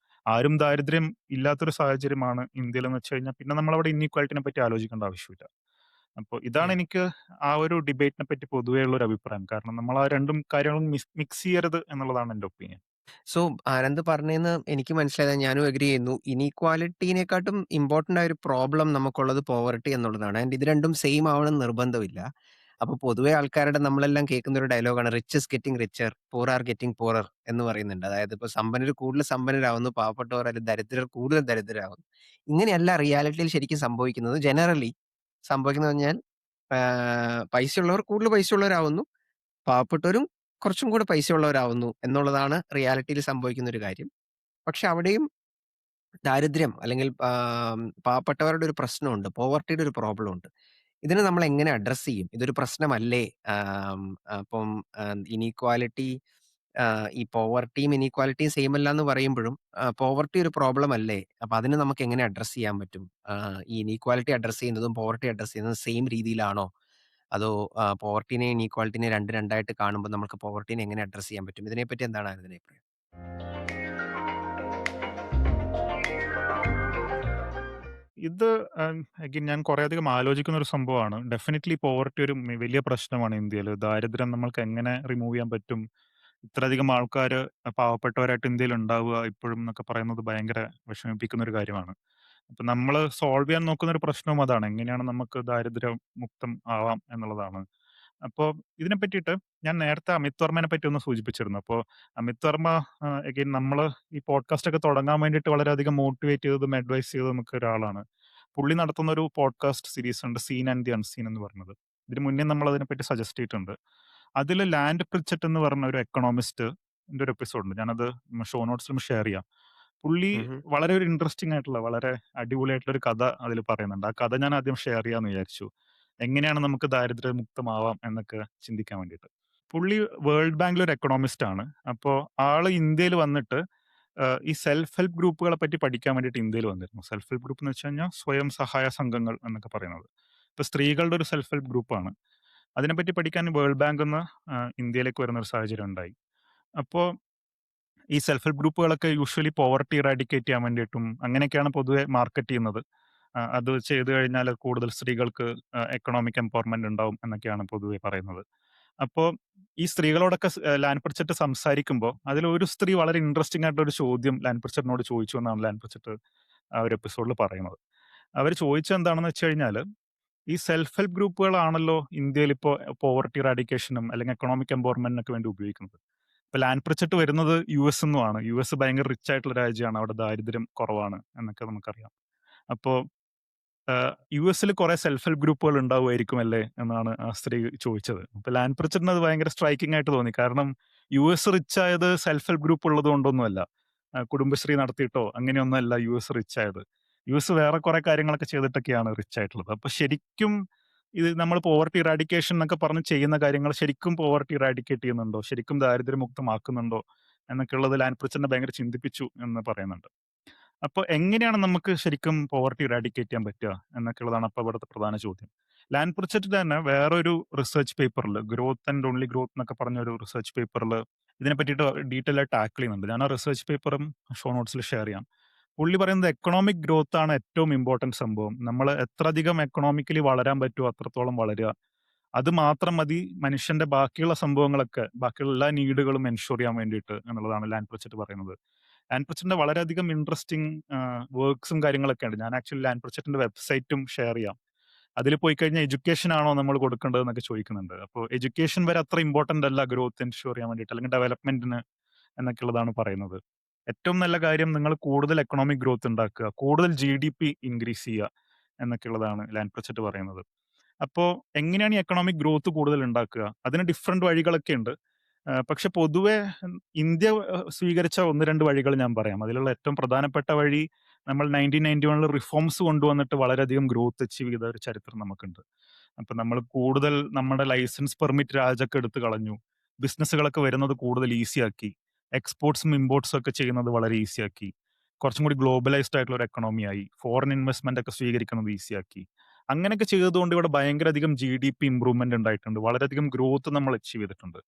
ആരും ദാരിദ്ര്യം ഇല്ലാത്തൊരു സാഹചര്യമാണ് ഇന്ത്യയിലെന്ന് വെച്ച് കഴിഞ്ഞാൽ പിന്നെ നമ്മളവിടെ ഇന്നീക്വാലിറ്റിനെ പറ്റി ആലോചിക്കേണ്ട ആവശ്യമില്ല. അപ്പോൾ ഇതാണ് Yeah. എനിക്ക് ആ ഒരു ഡിബേറ്റിനെ പറ്റി പൊതുവേ ഉള്ള ഒരു അഭിപ്രായം. കാരണം നമ്മൾ ആ രണ്ടും കാര്യങ്ങളും മിക്സ് ചെയ്യരുത് എന്നുള്ളതാണ് എന്റെ ഒപ്പീനിയൻ. സോ ആനന്ദ് പറഞ്ഞേന്ന് എനിക്ക് മനസ്സിലായത് ഞാനും അഗ്രി ചെയ്യുന്നു. ഇനീക്വാലിറ്റീനെക്കാട്ടും ഇമ്പോർട്ടന്റ് ആയ ഒരു പ്രോബ്ലം നമുക്കുള്ളത് പോവർട്ടി എന്നുള്ളതാണ്. ആൻഡ് ഇത് രണ്ടും സെയിം ആവണമെന്ന് നിർബന്ധമില്ല. അപ്പൊ പൊതുവെ ആൾക്കാരുടെ നമ്മളെല്ലാം കേൾക്കുന്ന ഒരു ഡയലോഗാണ് rich is getting richer, poor are getting poorer എന്ന് പറയുന്നുണ്ട്. അതായത് ഇപ്പൊ സമ്പന്നർ കൂടുതൽ സമ്പന്നരാകുന്നു, പാവപ്പെട്ടവർ അല്ലെങ്കിൽ ദരിദ്രർ കൂടുതൽ ദരിദ്രരാകുന്നു. ഇങ്ങനെയല്ല റിയാലിറ്റിയിൽ ശരിക്കും സംഭവിക്കുന്നത്. ജനറലി സംഭവിക്കുന്നത് പറഞ്ഞാൽ പൈസയുള്ളവർ കൂടുതൽ പൈസയുള്ളവരാവുന്നു. പാവപ്പെട്ടവരും കുറച്ചും കൂടെ പൈസയുള്ളവരാവുന്നു എന്നുള്ളതാണ് റിയാലിറ്റിയിൽ സംഭവിക്കുന്ന ഒരു കാര്യം. പക്ഷെ അവിടെയും ദാരിദ്ര്യം അല്ലെങ്കിൽ പാവപ്പെട്ടവരുടെ ഒരു പ്രശ്നമുണ്ട്. പോവർട്ടിയുടെ ഒരു പ്രോബ്ലം ഉണ്ട്. ഇതിനെ നമ്മൾ എങ്ങനെ അഡ്രസ് ചെയ്യും? ഇതൊരു പ്രശ്നമല്ലേ? ആം, അപ്പം ഇനീക്വാലിറ്റി ഈ പോവർട്ടിയും ഇനീക്വാലിറ്റിയും സെയിം അല്ലാന്ന് പറയുമ്പോഴും പോവർട്ടി ഒരു പ്രോബ്ലം അല്ലേ? അപ്പൊ അതിനെ നമുക്ക് എങ്ങനെ അഡ്രസ് ചെയ്യാൻ പറ്റും? ഈ ഇനീക്വാലിറ്റി അഡ്രസ് ചെയ്യുന്നതും പോവർട്ടി അഡ്രസ് ചെയ്യുന്നതും സെയിം രീതിയിലാണോ? അതോ പോവർട്ടിനെയും ഇനീക്വാലിറ്റിനെയും രണ്ടായിട്ട് കാണുമ്പോൾ നമുക്ക് പോവർട്ടിനെ എങ്ങനെ അഡ്രസ് ചെയ്യാൻ പറ്റും? ഇതിനെപ്പറ്റി എന്താണ് അതിന്റെ അഭിപ്രായം? ഇത് അഗെയിൻ ഞാൻ കുറേയധികം ആലോചിക്കുന്ന ഒരു സംഭവമാണ്. ഡെഫിനിറ്റ്ലി പോവർട്ടി ഒരു വലിയ പ്രശ്നമാണ് ഇന്ത്യയില്. ദാരിദ്ര്യം നമ്മൾക്ക് എങ്ങനെ റിമൂവ് ചെയ്യാൻ പറ്റും? ഇത്രയധികം ആൾക്കാര് പാവപ്പെട്ടവരായിട്ട് ഇന്ത്യയിൽ ഉണ്ടാവുക ഇപ്പോഴും എന്നൊക്കെ പറയുന്നത് ഭയങ്കര വിഷമിപ്പിക്കുന്ന ഒരു കാര്യമാണ്. അപ്പൊ നമ്മള് സോൾവ് ചെയ്യാൻ നോക്കുന്ന ഒരു പ്രശ്നവും അതാണ്. എങ്ങനെയാണ് നമുക്ക് ദാരിദ്ര്യം മുക്തം ആവാം എന്നുള്ളതാണ്. അപ്പോ ഇതിനെ പറ്റിയിട്ട് ഞാൻ നേരത്തെ അമിത് വർമ്മേനെ പറ്റി ഒന്ന് സൂചിപ്പിച്ചിരുന്നു. അപ്പോ അമിത് വർമ്മ അഗെയിൻ നമ്മള് ഈ പോഡ്കാസ്റ്റ് ഒക്കെ തുടങ്ങാൻ വേണ്ടിയിട്ട് വളരെയധികം മോട്ടിവേറ്റ് ചെയ്തതും അഡ്വൈസ് ചെയ്തതും നമുക്ക് ഒരാളാണ്. പുള്ളി നടത്തുന്ന ഒരു പോഡ്കാസ്റ്റ് സീരീസ് ഉണ്ട്, സീൻ ആൻഡ് ദി അൺസീൻ എന്ന് പറഞ്ഞത്. ഇതിന് മുന്നേ നമ്മൾ അതിനെപ്പറ്റി സജസ്റ്റ് ചെയ്തിട്ടുണ്ട്. അതിൽ ലാൻഡ് പ്രിച്ചറ്റ് എന്ന് പറഞ്ഞ ഒരു എക്കണോമിസ്റ്റ് ഒരു എപ്പിസോഡ് ഉണ്ട്. ഞാനത് ഷോ നോട്ട്സിലും ഷെയർ ചെയ്യാം. പുള്ളി ഉഹും. വളരെ ഒരു ഇൻട്രസ്റ്റിംഗ് ആയിട്ടുള്ള വളരെ അടിപൊളിയായിട്ടുള്ള ഒരു കഥ അതിൽ പറയുന്നുണ്ട്. ആ കഥ ഞാൻ ആദ്യം ഷെയർ ചെയ്യാന്ന് വിചാരിച്ചു. എങ്ങനെയാണ് നമുക്ക് ദാരിദ്ര്യമുക്തമാവാം എന്നൊക്കെ ചിന്തിക്കാൻ വേണ്ടിയിട്ട്. പുള്ളി വേൾഡ് ബാങ്കിലെ ഒരു എക്കണോമിസ്റ്റ് ആണ്. അപ്പോ ആള് ഇന്ത്യയിൽ വന്നിട്ട് ഈ സെൽഫ് ഹെൽപ്പ് ഗ്രൂപ്പുകളെ പറ്റി പഠിക്കാൻ വേണ്ടിയിട്ട് ഇന്ത്യയിൽ വന്നിരുന്നു. സെൽഫ് ഹെൽപ്പ് ഗ്രൂപ്പ് എന്ന് വെച്ച് കഴിഞ്ഞാൽ സ്വയം സഹായ സംഘങ്ങൾ എന്നൊക്കെ പറയുന്നത്. ഇപ്പൊ സ്ത്രീകളുടെ ഒരു സെൽഫ് ഹെൽപ്പ് ഗ്രൂപ്പാണ്. അതിനെപ്പറ്റി പഠിക്കാൻ വേൾഡ് ബാങ്ക്ന്ന് ഇന്ത്യയിലേക്ക് വരുന്ന ഒരു സാഹചര്യം ഉണ്ടായി. അപ്പോ ഈ സെൽഫ് ഹെൽപ്പ് ഗ്രൂപ്പുകളൊക്കെ യൂഷ്വലി പോവർട്ടി ഇറാഡിക്കേറ്റ് ചെയ്യാൻ വേണ്ടിയിട്ടും അങ്ങനെയൊക്കെയാണ് പൊതുവെ മാർക്കറ്റ് ചെയ്യുന്നത്. അത് ചെയ്തു കഴിഞ്ഞാൽ കൂടുതൽ സ്ത്രീകൾക്ക് എക്കണോമിക് എംപവർമെന്റ് ഉണ്ടാവും എന്നൊക്കെയാണ് പൊതുവെ പറയുന്നത്. അപ്പോ ഈ സ്ത്രീകളോടൊക്കെ ലാൻ പർച്ചറ്റ് സംസാരിക്കുമ്പോൾ അതിലൊരു സ്ത്രീ വളരെ ഇൻട്രസ്റ്റിംഗ് ആയിട്ടൊരു ചോദ്യം ലാൻ പർച്ചറ്റിനോട് ചോദിച്ചു എന്നാണ് ലാൻ പർച്ചറ്റ് ആ ഒരു എപ്പിസോഡിൽ പറയുന്നത്. അവർ ചോദിച്ചത് എന്താണെന്ന് വെച്ച് കഴിഞ്ഞാൽ, ഈ സെൽഫ് ഹെൽപ്പ് ഗ്രൂപ്പുകളാണല്ലോ ഇന്ത്യയിൽ ഇപ്പോൾ പോവർട്ടി ഇറാഡിക്കേഷനും അല്ലെങ്കിൽ എക്കണോമിക് എംപവർമെന്റിനൊക്കെ വേണ്ടി ഉപയോഗിക്കുന്നത്. ഇപ്പൊ ലാൻ പർച്ചറ്റ് വരുന്നത് US നിന്നുമാണ്. US ഭയങ്കര റിച്ച് ആയിട്ടുള്ള രാജ്യമാണ്. അവിടെ ദാരിദ്ര്യം കുറവാണ് എന്നൊക്കെ നമുക്കറിയാം. അപ്പോ യുഎസിൽ കുറെ സെൽഫ് ഹെൽപ്പ് ഗ്രൂപ്പുകൾ ഉണ്ടാവുമായിരിക്കും അല്ലേ എന്നാണ് ആ സ്ത്രീ ചോദിച്ചത്. അപ്പൊ ലാൻ പ്രിച്ചറിന് അത് ഭയങ്കര സ്ട്രൈക്കിംഗ് ആയിട്ട് തോന്നി. കാരണം US റിച്ച് ആയത് സെൽഫ് ഹെൽപ്പ് ഗ്രൂപ്പ് ഉള്ളത് കൊണ്ടൊന്നുമല്ല. കുടുംബശ്രീ നടത്തിയിട്ടോ അങ്ങനെയൊന്നുമല്ല US റിച്ച് ആയത്. US വേറെ കുറെ കാര്യങ്ങളൊക്കെ ചെയ്തിട്ടൊക്കെയാണ് റിച്ച് ആയിട്ടുള്ളത്. അപ്പൊ ശരിക്കും ഇത് നമ്മൾ പോവർട്ടി ഇറാഡിക്കേഷൻ എന്നൊക്കെ പറഞ്ഞ് ചെയ്യുന്ന കാര്യങ്ങൾ ശരിക്കും പോവർട്ടി ഇറാഡിക്കേറ്റ് ചെയ്യുന്നുണ്ടോ? ശരിക്കും ദാരിദ്ര്യമുക്തമാക്കുന്നുണ്ടോ? എന്നൊക്കെ ഉള്ളത് ലാൻ പ്രിച്ചറിനെ ഭയങ്കര ചിന്തിപ്പിച്ചു എന്ന് പറയുന്നുണ്ട്. അപ്പൊ എങ്ങനെയാണ് നമുക്ക് ശരിക്കും പോവർട്ടി ഇറാഡിക്കേറ്റ് ചെയ്യാൻ പറ്റുക എന്നൊക്കെയുള്ളതാണ് അപ്പൊ ഇവിടുത്തെ പ്രധാന ചോദ്യം. ലാൻ പ്രിച്ചറ്റ് തന്നെ വേറൊരു റിസർച്ച് പേപ്പറിൽ ഗ്രോത്ത് ആൻഡ് ഓൺലി ഗ്രോത്ത് എന്നൊക്കെ പറഞ്ഞ ഒരു റിസർച്ച് പേപ്പറിൽ ഇതിനെ പറ്റിയിട്ട് ഡീറ്റെയിൽ ആയിട്ട് ടാക്കിൾ ചെയ്യുന്നുണ്ട്. ഞാൻ ആ റിസർച്ച് പേപ്പറും ഷോ നോട്ട്സിൽ ഷെയർ ചെയ്യാം. പുള്ളി പറയുന്നത് എക്കണോമിക് ഗ്രോത്ത് ആണ് ഏറ്റവും ഇമ്പോർട്ടന്റ് സംഭവം. നമ്മൾ എത്ര അധികം എക്കണോമിക്കലി വളരാൻ പറ്റുമോ അത്രത്തോളം വളരുക. അത് മാത്രം മതി മനുഷ്യന്റെ ബാക്കിയുള്ള സംഭവങ്ങളൊക്കെ ബാക്കിയുള്ള എല്ലാ നീഡുകളും എൻഷുർ ചെയ്യാൻ വേണ്ടിയിട്ട് എന്നുള്ളതാണ് ലാൻ പ്രിച്ചറ്റ് പറയുന്നത്. ലാൻ പ്രിച്ചറ്റിന്റെ വളരെയധികം ഇൻട്രസ്റ്റിംഗ് വർക്ക്സും കാര്യങ്ങളൊക്കെ ഉണ്ട്. ഞാൻ ആക്ച്വലി ലാൻ പ്രിച്ചറ്റിന്റെ വെബ്സൈറ്റും ഷെയർ ചെയ്യാം. അതിൽ പോയി കഴിഞ്ഞാൽ എഡ്യൂക്കേഷൻ ആണോ നമ്മൾ കൊടുക്കേണ്ടത് എന്നൊക്കെ ചോദിക്കുന്നുണ്ട്. അപ്പോൾ എഡ്യൂക്കേഷൻ വരെ അത്ര ഇമ്പോർട്ടന്റ് അല്ല ഗ്രോത്ത് എൻഷുർ ചെയ്യാൻ വേണ്ടിയിട്ട് അല്ലെങ്കിൽ ഡെവലപ്മെന്റിന് എന്നൊക്കെയുള്ളതാണ് പറയുന്നത്. ഏറ്റവും നല്ല കാര്യം നിങ്ങൾ കൂടുതൽ എക്കണോമിക് ഗ്രോത്ത് ഉണ്ടാക്കുക, കൂടുതൽ GDP ഇൻക്രീസ് ചെയ്യുക എന്നൊക്കെയുള്ളതാണ് ലാൻ പ്രിച്ചറ്റ് പറയുന്നത്. അപ്പോ എങ്ങനെയാണ് ഈ എക്കണോമിക് ഗ്രോത്ത് കൂടുതൽ ഉണ്ടാക്കുക? അതിന് ഡിഫറന്റ് വഴികളൊക്കെ ഉണ്ട്. പക്ഷെ പൊതുവെ ഇന്ത്യ സ്വീകരിച്ച 1, 2 വഴികൾ ഞാൻ പറയാം. അതിലുള്ള ഏറ്റവും പ്രധാനപ്പെട്ട വഴി നമ്മൾ 1991 റിഫോംസ് കൊണ്ടുവന്നിട്ട് വളരെയധികം ഗ്രോത്ത് അച്ചീവ് ചെയ്ത ഒരു ചരിത്രം നമുക്കുണ്ട്. അപ്പൊ നമ്മൾ കൂടുതൽ നമ്മുടെ ലൈസൻസ് പെർമിറ്റ് രാജൊക്കെ എടുത്ത് കളഞ്ഞു. ബിസിനസ്സുകളൊക്കെ വരുന്നത് കൂടുതൽ ഈസിയാക്കി. എക്സ്പോർട്സും ഇമ്പോർട്ട്സും ഒക്കെ ചെയ്യുന്നത് വളരെ ഈസിയാക്കി. കുറച്ചും കൂടി ഗ്ലോബലൈസ്ഡ് ആയിട്ടുള്ള ഒരു എക്കണോമി ആയി. ഫോറിൻ ഇൻവെസ്റ്റ്മെന്റ് ഒക്കെ സ്വീകരിക്കുന്നത് ഈസിയാക്കി. അങ്ങനെയൊക്കെ ചെയ്തതുകൊണ്ട് ഇവിടെ ഭയങ്കര അധികം GDP ഇമ്പ്രൂവ്മെന്റ് ഉണ്ടായിട്ടുണ്ട്. വളരെയധികം ഗ്രോത്ത് നമ്മൾ അച്ചീവ് ചെയ്തിട്ടുണ്ട്.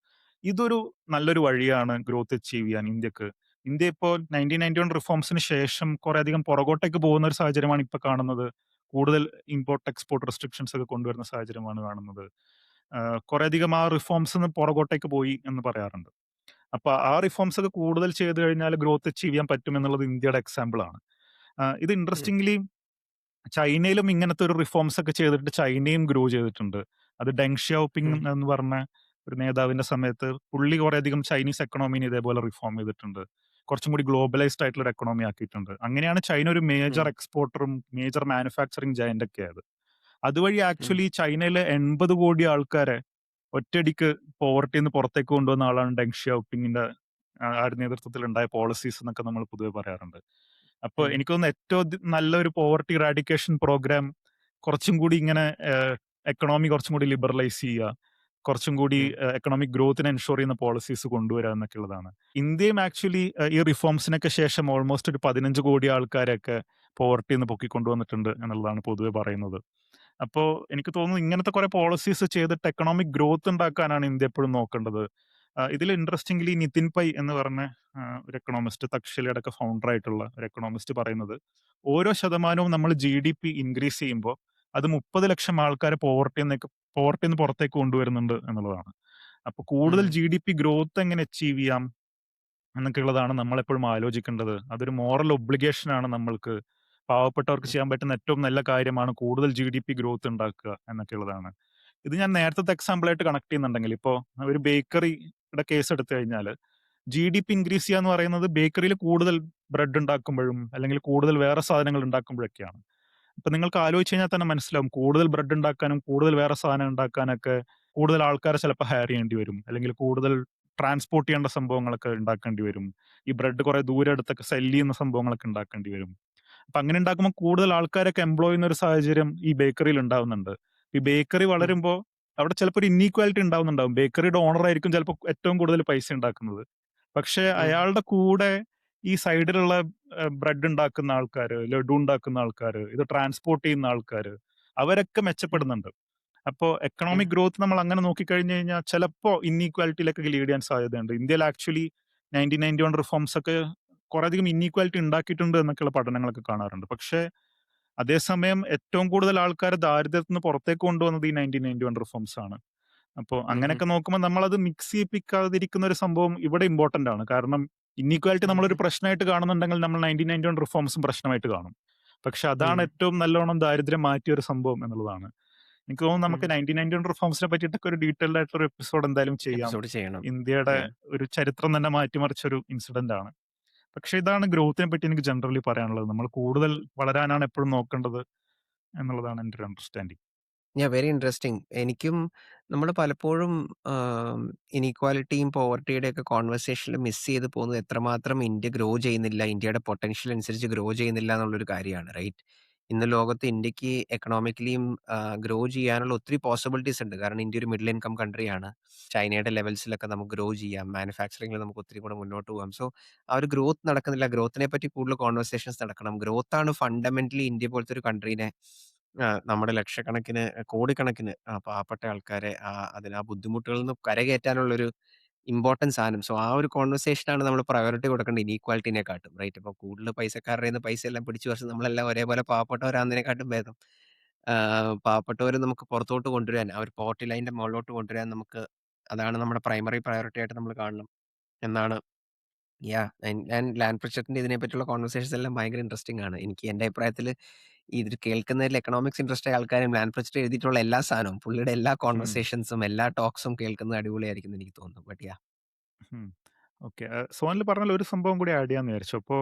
ഇതൊരു നല്ലൊരു വഴിയാണ് ഗ്രോത്ത് അച്ചീവ് ചെയ്യാൻ ഇന്ത്യക്ക്. ഇന്ത്യ ഇപ്പോൾ 1991 റിഫോംസിന് ശേഷം കുറെ അധികം പുറകോട്ടേക്ക് പോകുന്ന ഒരു സാഹചര്യമാണ് ഇപ്പൊ കാണുന്നത്. കൂടുതൽ ഇമ്പോർട്ട് എക്സ്പോർട്ട് റെസ്ട്രിക്ഷൻസ് ഒക്കെ കൊണ്ടുവരുന്ന സാഹചര്യമാണ് കാണുന്നത്. കുറെ അധികം ആ റിഫോംസ് പുറകോട്ടേക്ക് പോയി എന്ന് പറയാറുണ്ട്. അപ്പൊ ആ റിഫോംസ് ഒക്കെ കൂടുതൽ ചെയ്ത് കഴിഞ്ഞാൽ ഗ്രോത്ത് അച്ചീവ് ചെയ്യാൻ പറ്റും എന്നുള്ളത് ഇന്ത്യയുടെ എക്സാമ്പിൾ ആണ്. ഇത് ഉം. ഇൻട്രസ്റ്റിംഗ്ലി ചൈനയിലും ഇങ്ങനത്തെ ഒരു റിഫോംസ് ഒക്കെ ചെയ്തിട്ട് ചൈനയും ഗ്രോ ചെയ്തിട്ടുണ്ട്. അത് ഡെങ് ഷിയാ오പിങ് ഉം. എന്ന് പറഞ്ഞ ഒരു നേതാവിന്റെ സമയത്ത് പുള്ളി കുറേയധികം ചൈനീസ് എക്കണോമിനെ ഇതേപോലെ റിഫോം ചെയ്തിട്ടുണ്ട്. കുറച്ചും കൂടി ഗ്ലോബലൈസ്ഡ് ആയിട്ടുള്ള ഒരു എക്കണോമി ആക്കിയിട്ടുണ്ട്. അങ്ങനെയാണ് ചൈന ഒരു മേജർ ഉം. എക്സ്പോർട്ടറും മേജർ മാനുഫാക്ചറിങ് ജയന്റ് ഒക്കെ ആയത്. അതുവഴി ഉം. ആക്ച്വലി ചൈനയിലെ 80 കോടി ആൾക്കാരെ ഒറ്റയടിക്ക് പോവർട്ടിയിൽ നിന്ന് പുറത്തേക്ക് കൊണ്ടുവന്ന ആളാണ് ഡെങ് ഷിയാ오പിങ്ങിന്റെ ആ ഒരു നേതൃത്വത്തിൽ ഉണ്ടായ പോളിസീസ് എന്നൊക്കെ നമ്മൾ പൊതുവെ പറയാറുണ്ട്. അപ്പൊ ഉം. എനിക്ക് തോന്നുന്നു ഏറ്റവും നല്ലൊരു പോവർട്ടി ഇറാഡിക്കേഷൻ പ്രോഗ്രാം കുറച്ചും കൂടി ഇങ്ങനെ എക്കണോമി കുറച്ചും കൂടി ലിബറലൈസ് ചെയ്യുക, കുറച്ചും കൂടി ഉം. എക്കണോമിക് ഗ്രോത്തിനെ എൻഷുർ ചെയ്യുന്ന പോളിസീസ് കൊണ്ടുവരിക എന്നൊക്കെ ഉള്ളതാണ്. ഇന്ത്യയും ആക്ച്വലി ഈ റിഫോംസിനൊക്കെ ശേഷം ഓൾമോസ്റ്റ് ഒരു 15 കോടി ആൾക്കാരെയൊക്കെ പോവർട്ടിയിൽ നിന്ന് പൊക്കിക്കൊണ്ടുവന്നിട്ടുണ്ട് എന്നുള്ളതാണ് പൊതുവെ പറയുന്നത്. അപ്പോ എനിക്ക് തോന്നുന്നു ഇങ്ങനത്തെ കുറെ പോളിസീസ് ചെയ്തിട്ട് എക്കണോമിക് ഗ്രോത്ത് ഉണ്ടാക്കാനാണ് ഇന്ത്യ എപ്പോഴും നോക്കേണ്ടത്. ഇതിൽ ഇൻട്രസ്റ്റിംഗ്ലി നിതിൻ പൈ എന്ന് പറഞ്ഞ ഒരു എക്കണോമിസ്റ്റ്, തക്ഷശിലയുടെ ഒക്കെ ഫൗണ്ടർ ആയിട്ടുള്ള ഒരു എക്കണോമിസ്റ്റ് പറയുന്നത്, ഓരോ ശതമാനവും നമ്മൾ GDP ഇൻക്രീസ് ചെയ്യുമ്പോൾ അത് 30 ലക്ഷം ആൾക്കാരെ പോവർട്ടിന്ന് പുറത്തേക്ക് കൊണ്ടുവരുന്നുണ്ട് എന്നുള്ളതാണ്. അപ്പൊ കൂടുതൽ ഉം. GDP ഗ്രോത്ത് എങ്ങനെ അച്ചീവ് ചെയ്യാം എന്നൊക്കെയുള്ളതാണ് നമ്മളെപ്പോഴും ആലോചിക്കേണ്ടത്. അതൊരു മോറൽ ഒബ്ലിഗേഷൻ ആണ് നമ്മൾക്ക്. പാവപ്പെട്ടവർക്ക് ഉം. ചെയ്യാൻ പറ്റുന്ന ഏറ്റവും നല്ല കാര്യമാണ് കൂടുതൽ GDP ഗ്രോത്ത് ഉണ്ടാക്കുക എന്നൊക്കെയുള്ളതാണ്. ഇത് ഞാൻ നേരത്തെ എക്സാമ്പിളായിട്ട് കണക്ട് ചെയ്യുന്നുണ്ടെങ്കിൽ, ഇപ്പോ ഒരു ബേക്കറിയുടെ കേസ് എടുത്തു കഴിഞ്ഞാൽ GDP ഇൻക്രീസ് ചെയ്യുക എന്ന് പറയുന്നത് ബേക്കറിയിൽ കൂടുതൽ ബ്രെഡ് ഉണ്ടാക്കുമ്പോഴും അല്ലെങ്കിൽ കൂടുതൽ വേറെ സാധനങ്ങൾ ഉണ്ടാക്കുമ്പോഴൊക്കെയാണ്. അപ്പൊ നിങ്ങൾക്ക് ആലോചിച്ച് കഴിഞ്ഞാൽ തന്നെ മനസ്സിലാവും, കൂടുതൽ ബ്രെഡ് ഉണ്ടാക്കാനും കൂടുതൽ വേറെ സാധനം ഉണ്ടാക്കാനൊക്കെ കൂടുതൽ ആൾക്കാരെ ചിലപ്പോൾ ഹയർ ചെയ്യേണ്ടി വരും. അല്ലെങ്കിൽ കൂടുതൽ ട്രാൻസ്പോർട്ട് ചെയ്യേണ്ട സംഭവങ്ങളൊക്കെ ഉണ്ടാക്കേണ്ടി വരും. ഈ ബ്രെഡ് കുറെ ദൂരെ അടുത്തൊക്കെ സെല് ചെയ്യുന്ന സംഭവങ്ങളൊക്കെ ഉണ്ടാക്കേണ്ടി വരും. അപ്പൊ അങ്ങനെ ഉണ്ടാക്കുമ്പോൾ കൂടുതൽ ആൾക്കാരൊക്കെ എംപ്ലോയ് ചെയ്യുന്ന ഒരു സാഹചര്യം ഈ ബേക്കറിയിൽ ഉണ്ടാവുന്നുണ്ട്. ഈ ബേക്കറി ഉം. വളരുമ്പോൾ അവിടെ ചിലപ്പോൾ ഒരു ഇന്നീക്വാലിറ്റി ഉണ്ടാവുന്നുണ്ടാവും. ബേക്കറിയുടെ ഓണർ ആയിരിക്കും ചിലപ്പോൾ ഏറ്റവും കൂടുതൽ പൈസ ഉണ്ടാക്കുന്നത്. പക്ഷെ ഉം. അയാളുടെ കൂടെ ഈ സൈഡിലുള്ള ബ്രെഡ് ഉണ്ടാക്കുന്ന ആൾക്കാര്, ലഡു ഉണ്ടാക്കുന്ന ആൾക്കാര്, ഇത് ട്രാൻസ്പോർട്ട് ചെയ്യുന്ന ആൾക്കാര്, അവരൊക്കെ ഉം. മെച്ചപ്പെടുന്നുണ്ട്. അപ്പോൾ ഉം. എക്കണോമിക് ഗ്രോത്ത് നമ്മൾ അങ്ങനെ നോക്കിക്കഴിഞ്ഞു കഴിഞ്ഞാൽ ചിലപ്പോൾ ഇന്നീക്വാലിറ്റിയിലേക്കൊക്കെ ലീഡ് ചെയ്യാൻ സാധ്യതയുണ്ട്. ഇന്ത്യയിൽ ആക്ച്വലി 1991 റിഫോംസ് ഒക്കെ കുറേയധികം ഇന്നീക്വാലിറ്റി ഉണ്ടാക്കിയിട്ടുണ്ട് എന്നൊക്കെയുള്ള പഠനങ്ങളൊക്കെ കാണാറുണ്ട്. പക്ഷേ അതേസമയം ഏറ്റവും കൂടുതൽ ആൾക്കാരെ ദാരിദ്ര്യത്തിൽ നിന്ന് പുറത്തേക്ക് കൊണ്ടുവന്നത് ഈ 1991 റിഫോംസ് ആണ്. അപ്പോൾ ഉം. ഉം. അങ്ങനെയൊക്കെ നോക്കുമ്പോൾ നമ്മളത് മിക്സ് ചെയ്യിപ്പിക്കാതിരിക്കുന്ന ഒരു സംഭവം ഇവിടെ ഇമ്പോർട്ടന്റ് ആണ്. കാരണം ഇന്നീക്വാലിറ്റി നമ്മളൊരു ഉം. പ്രശ്നമായിട്ട് കാണുന്നുണ്ടെങ്കിൽ നമ്മൾ 1991 റിഫോംസും പ്രശ്നമായിട്ട് കാണും. പക്ഷെ അതാണ് ഉം. ഏറ്റവും നല്ലോണം ദാരിദ്ര്യം മാറ്റിയ ഒരു സംഭവം എന്നുള്ളതാണ്. എനിക്ക് തോന്നുന്നു ഉം. നമുക്ക് 1991 റിഫോംസിനെ പറ്റിയിട്ടൊക്കെ ഒരു ഡീറ്റെയിൽഡ് ആയിട്ടുള്ള ഒരു എപ്പിസോഡ് എന്തായാലും ചെയ്യാം. എപ്പിസോഡ് ചെയ്യണം. ഇന്ത്യയുടെ യാ. ഒരു ചരിത്രം തന്നെ മാറ്റിമറിച്ച ഒരു ഇൻസിഡന്റ് ആണ്. പക്ഷെ ഇതാണ് ഗ്രോത്തിനെ പറ്റി എനിക്ക് ജനറലി പറയാനുള്ളത്. നമ്മൾ കൂടുതൽ വളരാനാണ് എപ്പോഴും നോക്കേണ്ടത് എന്നുള്ളതാണ് എൻ്റെ ഒരു അണ്ടർസ്റ്റാൻഡിങ്. Very interesting. എനിക്കും നമ്മൾ പലപ്പോഴും ഇനീക്വാലിറ്റിയും പോവർട്ടിയുടെയൊക്കെ കോൺവെർസേഷനിൽ മിസ് ചെയ്ത് പോകുന്നത് എത്രമാത്രം ഇന്ത്യ ഗ്രോ ചെയ്യുന്നില്ല, ഇന്ത്യയുടെ പൊട്ടൻഷ്യൽ അനുസരിച്ച് ഗ്രോ ചെയ്യുന്നില്ല എന്നുള്ളൊരു കാര്യമാണ്, റൈറ്റ്? ഇന്ന് ലോകത്ത് ഇന്ത്യക്ക് എക്കണോമിക്കലിയും ഗ്രോ ചെയ്യാനുള്ള ഒത്തിരി പോസിബിലിറ്റീസ് ഉണ്ട്. കാരണം ഇന്ത്യ ഒരു മിഡിൽ ഇൻകം കൺട്രിയാണ്. ചൈനയുടെ ലെവൽസിലൊക്കെ നമുക്ക് ഗ്രോ ചെയ്യാം. മാനുഫാക്ചറിംഗിൽ നമുക്ക് ഒത്തിരി കൂടെ മുന്നോട്ട് പോകാം. സോ ആ ഒരു ഗ്രോത്ത് നടക്കുന്നില്ല. ഗ്രോത്തിനെ പറ്റി കൂടുതൽ കോൺവെർസേഷൻസ് നടക്കണം. ഗ്രോത്താണ് ഫണ്ടമെന്റലി ഇന്ത്യ പോലത്തെ ഒരു കൺട്രീനെ, നമ്മുടെ ലക്ഷക്കണക്കിന്, കോടിക്കണക്കിന് പാവപ്പെട്ട ആൾക്കാരെ ആ ബുദ്ധിമുട്ടുകളിൽ നിന്ന് കരകയറ്റാനുള്ളൊരു ഇമ്പോർട്ടൻറ്റ് സാധനം. സോ ആ ഒരു കോൺവെർസേഷനാണ് നമ്മൾ പ്രയോറിറ്റി കൊടുക്കേണ്ടത് ഇനീക്വാലിറ്റിനെക്കാട്ടും, റൈറ്റ്? ഇപ്പൊ കൂടുതൽ പൈസക്കാരുടെ കയ്യിന്ന് പൈസയെല്ലാം പിടിച്ചു പറിച്ച് നമ്മളെല്ലാം ഒരേപോലെ പാവപ്പെട്ടവരാകുന്നതിനെക്കാട്ടും ഭേദം പാവപ്പെട്ടവരെ നമുക്ക് പുറത്തോട്ട് കൊണ്ടുവരാൻ, ആ ഒരു പോവർട്ടി ലൈനിന്റെ മുകളിലോട്ട് കൊണ്ടുവരാൻ നമുക്ക്, അതാണ് നമ്മുടെ പ്രൈമറി പ്രയോറിറ്റി ആയിട്ട് നമ്മൾ കാണണം എന്നാണ്. ഞാൻ ലാൻഡ് പ്രോജക്ടിന്റെ ഇതിനെപ്പറ്റിയുള്ള കോൺവെർസേഷൻസ് എല്ലാം ഭയങ്കര ഇൻട്രസ്റ്റിംഗ് ആണ്. എനിക്ക് എന്റെ അഭിപ്രായത്തില് ഇത് കേൾക്കുന്നതിൽ എക്കണോമിക്സ് ഇൻട്രസ്റ്റ് ആയ ആൾക്കാരും ലാൻഡ് പ്രോജക്ട് എഴുതിയിട്ടുള്ള എല്ലാ സാധനവും, പുള്ളിയുടെ എല്ലാ ഉം. കോൺവെർസേഷൻസും എല്ലാ ടോക്സും കേൾക്കുന്നത് അടിപൊളിയായിരിക്കും എന്ന് എനിക്ക് തോന്നുന്നു. ഉം. ഓക്കെ. സോനൽ പറഞ്ഞാൽ ഒരു സംഭവം കൂടി ആഡ് ചെയ്യാന്ന് വിചാരിച്ചു. അപ്പോൾ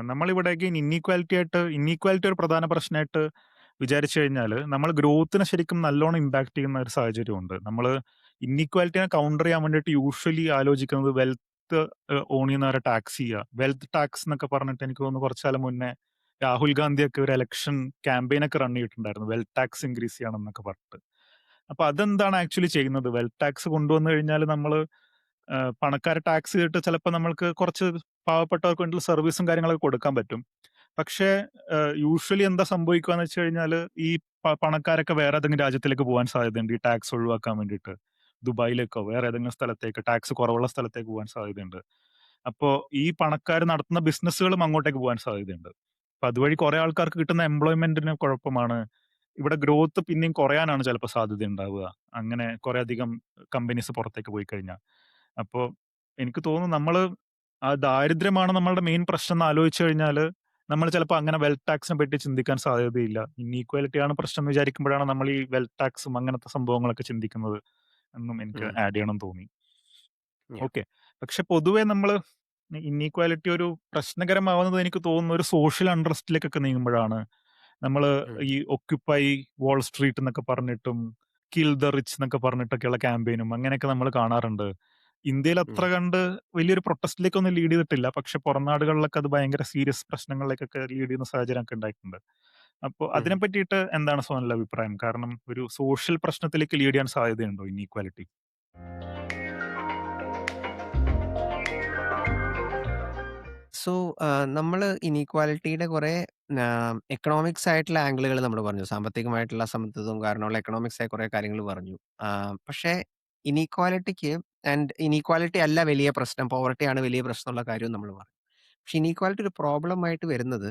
നമ്മളിവിടെ അഗെയിൻ ഇന്നീക്വാലിറ്റി ഒരു പ്രധാന പ്രശ്നമായിട്ട് വിചാരിച്ചു കഴിഞ്ഞാൽ നമ്മൾ ഗ്രോത്തിനെ ശരിക്കും നല്ലോണം ഇമ്പാക്ട് ചെയ്യുന്ന ഒരു സാഹചര്യമുണ്ട്. നമ്മൾ ഇന്നീക്വാലിറ്റിനെ കൗണ്ടർ ചെയ്യാൻ വേണ്ടിയിട്ട് യൂഷ്വലി ആലോചിക്കുന്നത് വെൽത്ത് ഓൺ ചെയ്യുന്നവരെ ടാക്സ് ചെയ്യുക. വെൽത്ത് ടാക്സ് എന്നൊക്കെ പറഞ്ഞിട്ട് എനിക്ക് തോന്നുന്നു കുറച്ചു കാലം മുന്നേ രാഹുൽ ഗാന്ധിയൊക്കെ ഒരു ഇലക്ഷൻ ക്യാമ്പയിൻ ഒക്കെ റൺ ചെയ്തിട്ടുണ്ടായിരുന്നു. വെൽത്ത് ടാക്സ് ഇൻക്രീസ് ചെയ്യണം എന്നൊക്കെ പറഞ്ഞിട്ട്. അപ്പൊ അതെന്താണ് ആക്ച്വലി ചെയ്യുന്നത്? വെൽത്ത് ടാക്സ് കൊണ്ടുവന്നു കഴിഞ്ഞാൽ നമ്മൾ പണക്കാരെ ടാക്സ് ചെയ്തിട്ട് ചിലപ്പോൾ നമ്മൾക്ക് കുറച്ച് പാവപ്പെട്ടവർക്ക് വേണ്ടിയുള്ള സർവീസും കാര്യങ്ങളൊക്കെ കൊടുക്കാൻ പറ്റും. പക്ഷേ യൂഷ്വലി എന്താ സംഭവിക്കുകയെന്ന് വെച്ച് കഴിഞ്ഞാൽ ഈ പണക്കാരൊക്കെ വേറെ ഏതെങ്കിലും രാജ്യത്തിലേക്ക് പോകാൻ സാധ്യതയുണ്ട് ഈ ടാക്സ് ഒഴിവാക്കാൻ വേണ്ടിയിട്ട്. ദുബായിലേക്കോ വേറെ ഏതെങ്കിലും സ്ഥലത്തേക്ക്, ടാക്സ് കുറവുള്ള സ്ഥലത്തേക്ക് പോകാൻ സാധ്യതയുണ്ട്. അപ്പോ ഈ പണക്കാർ നടത്തുന്ന ബിസിനസ്സുകളും അങ്ങോട്ടേക്ക് പോകാൻ സാധ്യതയുണ്ട്. അപ്പൊ അതുവഴി കുറെ ആൾക്കാർക്ക് കിട്ടുന്ന എംപ്ലോയ്മെന്റിന് കുഴപ്പമാണ്. ഇവിടെ ഗ്രോത്ത് പിന്നെയും കുറയാനാണ് ചിലപ്പോൾ സാധ്യത ഉണ്ടാവുക. അങ്ങനെ കുറെ അധികം കമ്പനീസ് പുറത്തേക്ക് പോയി കഴിഞ്ഞാൽ. അപ്പോ എനിക്ക് തോന്നുന്നു നമ്മള് ആ ദാരിദ്ര്യമാണ് നമ്മളുടെ മെയിൻ പ്രശ്നം എന്ന് ആലോചിച്ചു കഴിഞ്ഞാല് നമ്മൾ ചിലപ്പോൾ അങ്ങനെ വെൽത്ത് ടാക്സിനെ പറ്റി ചിന്തിക്കാൻ സാധ്യതയില്ല. ഇന്നീക്വാലിറ്റി ആണ് പ്രശ്നം എന്ന് വിചാരിക്കുമ്പോഴാണ് നമ്മൾ ഈ വെൽത്ത് ടാക്സും അങ്ങനത്തെ സംഭവങ്ങളൊക്കെ ചിന്തിക്കുന്നത് എന്നും എനിക്ക് ആഡ് ചെയ്യണം തോന്നി. ഓക്കെ. പക്ഷെ പൊതുവെ നമ്മള് ഇന്നീക്വാലിറ്റി ഒരു പ്രശ്നകരമാവുന്നത് എനിക്ക് തോന്നുന്നു ഒരു സോഷ്യൽ അൺറസ്റ്റിലേക്കൊക്കെ നീങ്ങുമ്പോഴാണ്. നമ്മള് ഈ ഒക്യുപ്പൈ വാൾ സ്ട്രീറ്റ് എന്നൊക്കെ പറഞ്ഞിട്ടും കിൽ ദ റിച്ച് എന്നൊക്കെ പറഞ്ഞിട്ടൊക്കെയുള്ള ക്യാമ്പയിനും അങ്ങനെയൊക്കെ നമ്മൾ കാണാറുണ്ട്. ഇന്ത്യയിൽ ഉം. അത്ര കണ്ട് വലിയൊരു പ്രൊട്ടസ്റ്റിലേക്കൊന്നും ലീഡ് ചെയ്തിട്ടില്ല. പക്ഷെ പുറം നാടുകളിലൊക്കെ അത് ഭയങ്കര സീരിയസ് പ്രശ്നങ്ങളിലേക്കൊക്കെ ലീഡ് ചെയ്യുന്ന സാഹചര്യമൊക്കെ ഉണ്ടായിട്ടുണ്ട്. അപ്പൊ ഉം. അതിനെ പറ്റിയിട്ട് എന്താണ് സോനലിന്റെ അഭിപ്രായം? കാരണം ഒരു സോഷ്യൽ പ്രശ്നത്തിലേക്ക് ലീഡ് ചെയ്യാൻ സാധ്യതയുണ്ടോ ഇനീക്വാലിറ്റി? സോ, നമ്മള് ഇനീക്വാലിറ്റിയുടെ കുറെ എക്കണോമിക്സ് ആയിട്ടുള്ള ആംഗിളുകൾ നമ്മള് പറഞ്ഞു. സാമ്പത്തികമായിട്ടുള്ള അസമത്വവും കാരണമുള്ള എക്കണോമിക്സ് ആയ കുറെ കാര്യങ്ങൾ പറഞ്ഞു. പക്ഷേ ഇനീക്വാലിറ്റിക്ക് ഇനീക്വാലിറ്റി അല്ല വലിയ പ്രശ്നം, പോവർട്ടി ആണ് വലിയ പ്രശ്നമുള്ള കാര്യവും നമ്മള് പറഞ്ഞു. പക്ഷെ ഇനീക്വാലിറ്റി ഒരു പ്രോബ്ലം ആയിട്ട് വരുന്നത്